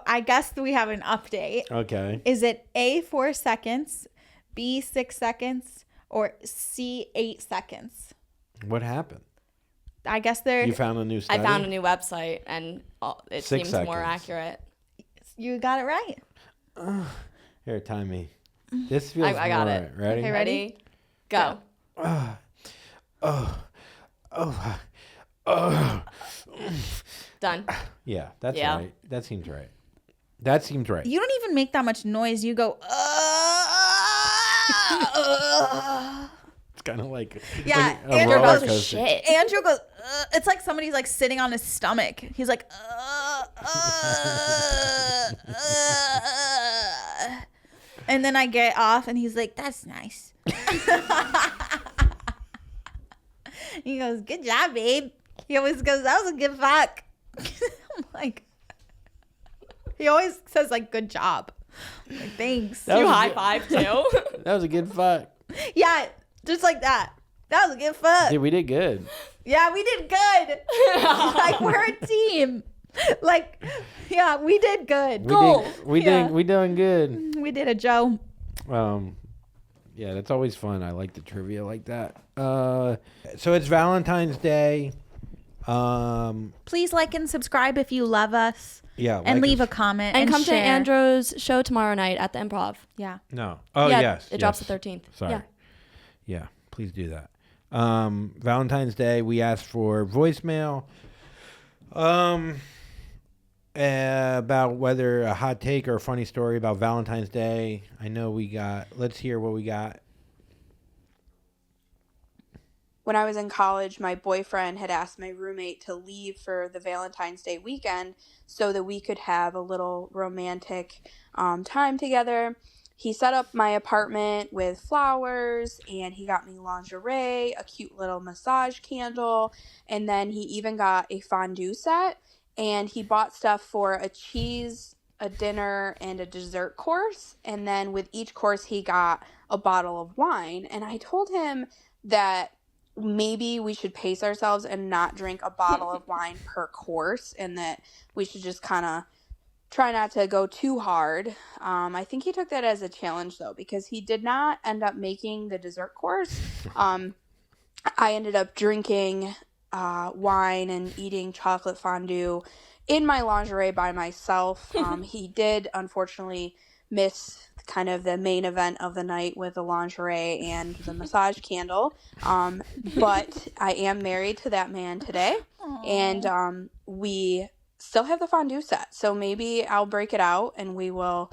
I guess we have an update. Okay. Is it A, 4 seconds, B, 6 seconds, or C, 8 seconds? What happened? I guess they're. You found a new I study? found a new website and it 6 seems more seconds. accurate. You got it right. Here, time me. This feels I got more it. right. Ready? Okay, Ready? Go. Done. Yeah, that's Yeah. right. That seems right. That seems right. You don't even make that much noise. You go. It's kind of like Yeah, a Andrew roller goes, coaster. Shit. Andrew goes. It's like somebody's like sitting on his stomach. He's like. And then I get off, and he's like, "That's nice." He goes, "Good job, babe." He always goes, "That was a good fuck." I'm like, he always says like, "Good job." I'm like, thanks. That You was a high good- five too. That was a good fuck. Yeah, just like that. That was a good fuck. Dude, we did good. Yeah, we did good. Like, we're a team. Like, yeah, we did good. We Yeah. doing good. We did a Joe. Yeah, that's always fun. I like the trivia like that. So it's Valentine's Day. Please like and subscribe if you love us. Yeah, And like leave a us. comment. And come share. to Andrew's show tomorrow night at the Improv. Yeah. No. Oh yeah, yes. It drops yes. the 13th. Sorry. Yeah. Yeah, please do that. Valentine's Day, we asked for voicemail. About whether a hot take or a funny story about Valentine's Day. I know we got. Let's hear what we got. When I was in college, my boyfriend had asked my roommate to leave for the Valentine's Day weekend so that we could have a little romantic time together. He set up my apartment with flowers, and he got me lingerie, a cute little massage candle, and then he even got a fondue set, and he bought stuff for a cheese, a dinner, and a dessert course, and then with each course he got a bottle of wine. And I told him that maybe we should pace ourselves and not drink a bottle of wine per course, and that we should just kind of try not to go too hard. I think he took that as a challenge, though, because he did not end up making the dessert course. I ended up drinking wine and eating chocolate fondue in my lingerie by myself. He did, unfortunately, miss kind of the main event of the night with the lingerie and the massage candle. But I am married to that man today. Aww. And we still have the fondue set, so maybe I'll break it out and we will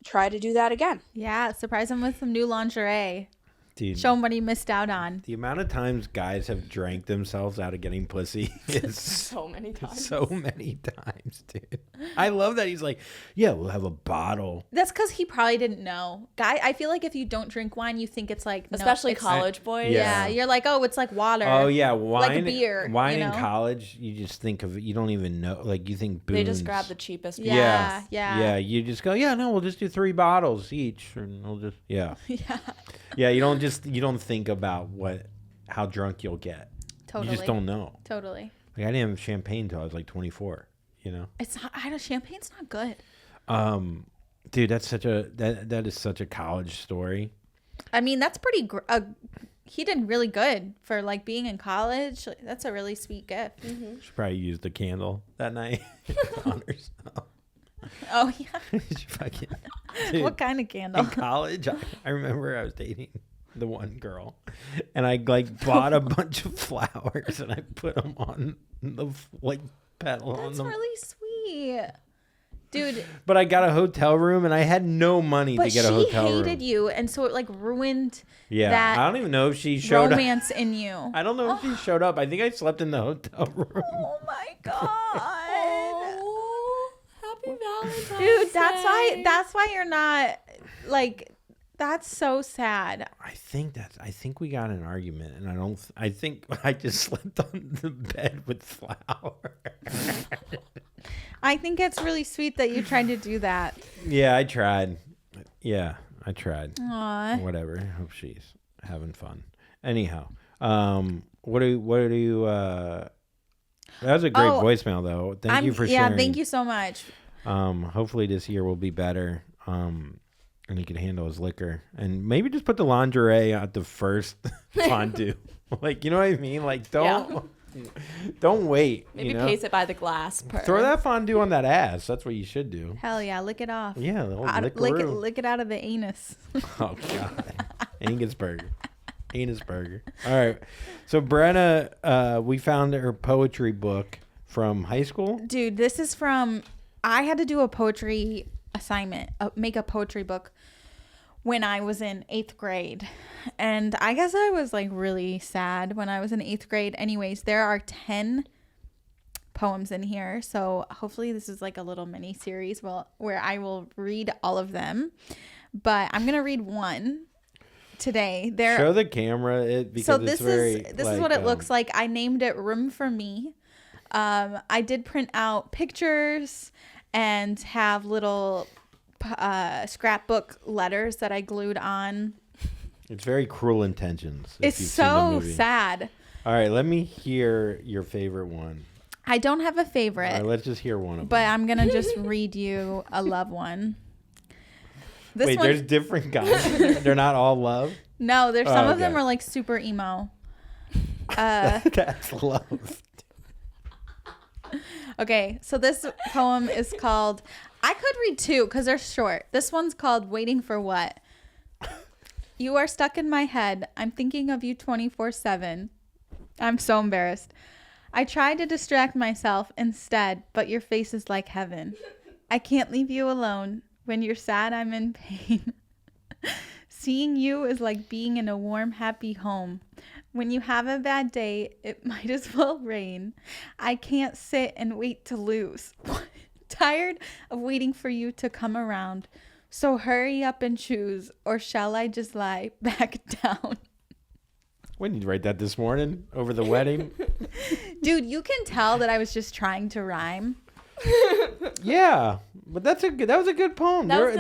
try to do that again. Yeah, surprise him with some new lingerie. Dude, show him what he missed out on. The amount of times guys have drank themselves out of getting pussy is so many times. So many times, dude. I love that he's like, yeah, we'll have a bottle. That's because he probably didn't know. I feel like if you don't drink wine, you think it's like, especially no, it's, college boys. Yeah, you're like, oh, it's like water. Oh yeah, wine, like a beer. Wine you know? In college, you just think of it. You don't even know. Like you think booze. They just grab the cheapest. Yeah. You just go, yeah, no, we'll just do 3 bottles each, and we'll just yeah. Yeah, you don't think about how drunk you'll get. Totally. You just don't know. Totally. Like I didn't have champagne until I was like 24. You know. It's not. Champagne's not good. Dude, that's that is such a college story. I mean, that's pretty. He did really good for like being in college. That's a really sweet gift. Mm-hmm. She probably used the candle that night on herself. Oh yeah. Dude, what kind of candle? In college, I remember I was dating the one girl, and I like bought a bunch of flowers and I put them on the petal. That's really sweet, dude. But I got a hotel room and I had no money to get a hotel room. But she hated you, and so it like ruined. Yeah, that I don't even know if she showed romance in you. I don't know if she showed up. I think I slept in the hotel room. Oh my god. Happy Valentine's Dude, Day. that's why you're not like, that's so sad. I think we got in an argument, and I think I just slept on the bed with flowers. I think it's really sweet that you tried to do that. Yeah, I tried. Aww. Whatever. I hope she's having fun. Anyhow, what do you that was a great voicemail though. Thank you for sharing. Yeah, thank you so much. Hopefully this year will be better. And he can handle his liquor, and maybe just put the lingerie at the first fondue. Like, you know what I mean? Like, don't wait. Maybe pace it by the glass. Throw that fondue on that ass. That's what you should do. Hell yeah, lick it off. Yeah, lick it out of the anus. Oh god, Angus burger. All right, so Brenna, we found her poetry book from high school. Dude, this is from. I had to do a poetry assignment, make a poetry book when I was in 8th grade, and I guess I was like really sad when I was in 8th grade. Anyways, there are 10 poems in here, so hopefully this is like a little mini series where I will read all of them, but I'm gonna read one today. Show the camera it, because so this is what it looks like. I named it Room for Me. I did print out pictures and have little scrapbook letters that I glued on. It's very Cruel Intentions. It's so sad. All right, let me hear your favorite one. I don't have a favorite. All right, let's just hear one of them. But I'm going to just read you a love one. There's different guys. They're not all love? No, there's some of them are like super emo. That's love. Okay, so this poem is called, I could read 2 because they're short. This one's called Waiting for What? You are stuck in my head. I'm thinking of you 24/7. I'm so embarrassed. I try to distract myself instead, but your face is like heaven. I can't leave you alone. When you're sad, I'm in pain. Seeing you is like being in a warm, happy home. When you have a bad day, it might as well rain. I can't sit and wait to lose. Tired of waiting for you to come around. So hurry up and choose, or shall I just lie back down? When did you write that this morning over the wedding? Dude, you can tell that I was just trying to rhyme. Yeah, but that was a good poem. That was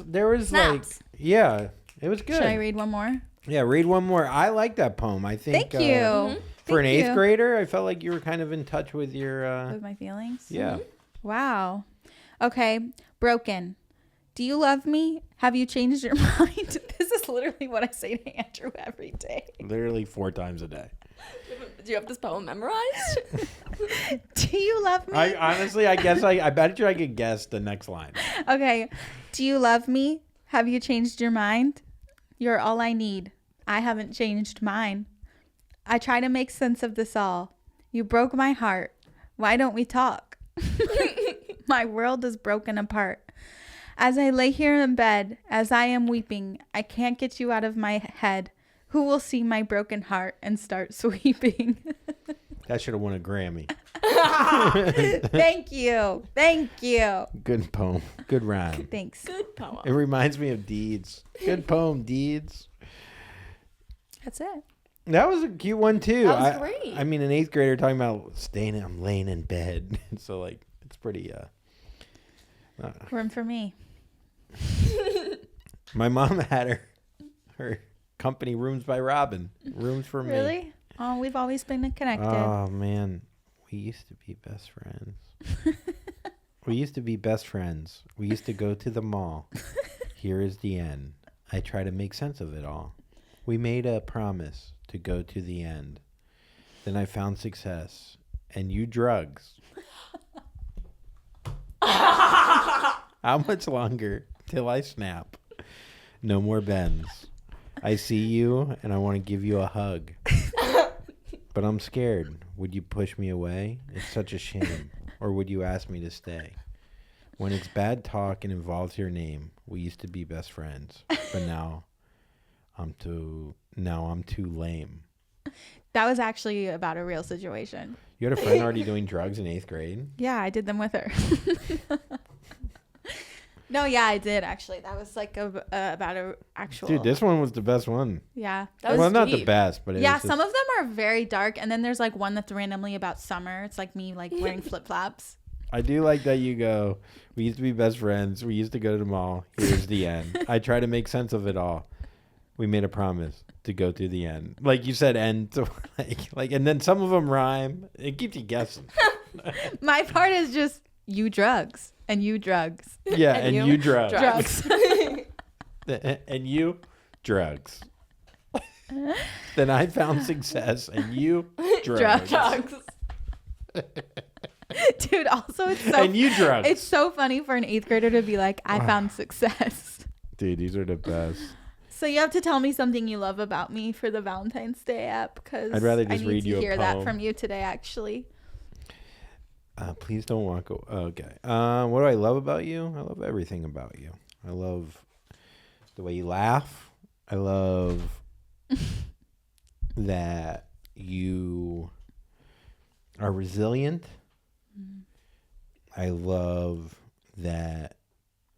There was Snaps. like, yeah, it was good. Should I read one more? Yeah, read one more. I like that poem. I think. Thank you. For an Thank eighth you. grader, I felt like you were kind of in touch with your. With my feelings? Yeah. Wow. Okay. Broken. Do you love me? Have you changed your mind? This is literally what I say to Andrew every day. Literally 4 times a day. Do you have this poem memorized? Do you love me? I honestly, I guess I bet you I could guess the next line. Okay. Do you love me? Have you changed your mind? You're all I need. I haven't changed mine. I try to make sense of this all. You broke my heart. Why don't we talk? My world is broken apart. As I lay here in bed, as I am weeping, I can't get you out of my head. Who will see my broken heart and start sweeping? That should have won a Grammy. Thank you. Thank you. Good poem. Good rhyme. Thanks. Good poem. It reminds me of Deeds. Good poem, Deeds. That's it. That was a cute one too. That was great. I mean, an 8th grader talking about I'm laying in bed. So like, it's pretty. Room for me. My mom had her company Rooms by Robin. Rooms for me. Really? Oh, we've always been connected. Oh man, we used to be best friends. We used to be best friends. We used to go to the mall. Here is the end. I try to make sense of it all. We made a promise to go to the end. Then I found success and you drugs. How much longer till I snap? No more bends. I see you and I want to give you a hug. But I'm scared. Would you push me away? It's such a shame. Or would you ask me to stay? When it's bad talk and involves your name, we used to be best friends. But now I'm too lame. That was actually about a real situation. You had a friend already doing drugs in 8th grade? Yeah, I did them with her. No, yeah, I did actually. That was like about a actual. Dude, this one was the best one. Yeah. That was Well, not the deep. best, but it Yeah, was some of them are very dark, and then there's like one that's randomly about summer. It's like me like wearing flip flops. I do like that you go, we used to be best friends. We used to go to the mall. Here's the end. I try to make sense of it all. We made a promise to go to the end. Like you said, end. So like, and then some of them rhyme. It keeps you guessing. My part is just you drugs and you drugs. Yeah, and you drugs. Drugs. And you drugs. Then I found success and you drugs. Drugs. Dude, also it's so And you drugs. it's so funny for an 8th grader to be like, I found success. Dude, these are the best. So you have to tell me something you love about me for the Valentine's Day app, because I'd rather I just need read to you a hear that poem. from you today, actually. Please don't walk away. Okay. What do I love about you? I love everything about you. I love the way you laugh. I love that you are resilient. I love that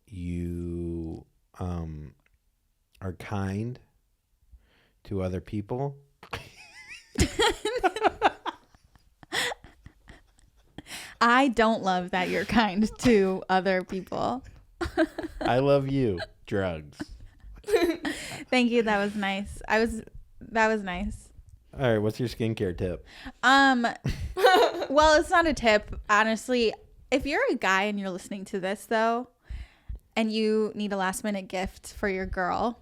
you are kind to other people. I don't love that you're kind to other people. I love you. Drugs. Thank you. That was nice. That was nice. All right, what's your skincare tip? Well, it's not a tip, honestly. If you're a guy and you're listening to this though, and you need a last minute gift for your girl,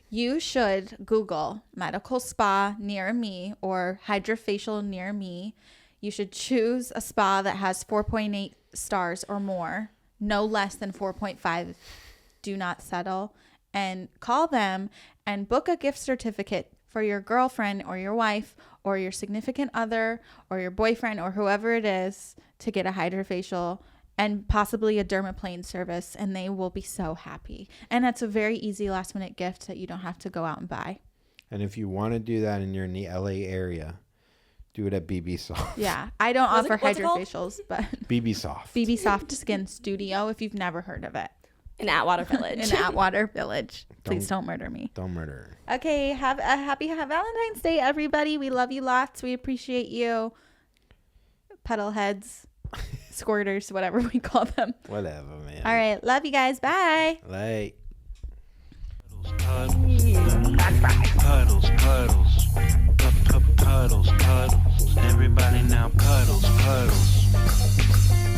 you should Google medical spa near me or hydrofacial near me. You should choose a spa that has 4.8 stars or more, no less than 4.5. Do not settle. and call them and book a gift certificate for your girlfriend or your wife or your significant other or your boyfriend or whoever it is to get a hydrofacial and possibly a dermaplane service, and they will be so happy. And that's a very easy last minute gift that you don't have to go out and buy. And if you want to do that and you're in the LA area, do it at BB Soft. Yeah, I don't offer what's it called? hydrofacials, but BB Soft. BB Soft Skin Studio, if you've never heard of it. In Atwater Village. In Atwater Village. Please don't murder me. Don't murder. Okay, have a happy Valentine's Day, everybody. We love you lots. We appreciate you. Puddle heads, squirters, whatever we call them. Whatever, man. All right, love you guys. Bye. Like. Puddles, puddles. Everybody now puddles.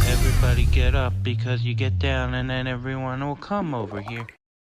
Everybody get up because you get down and then everyone will come over here.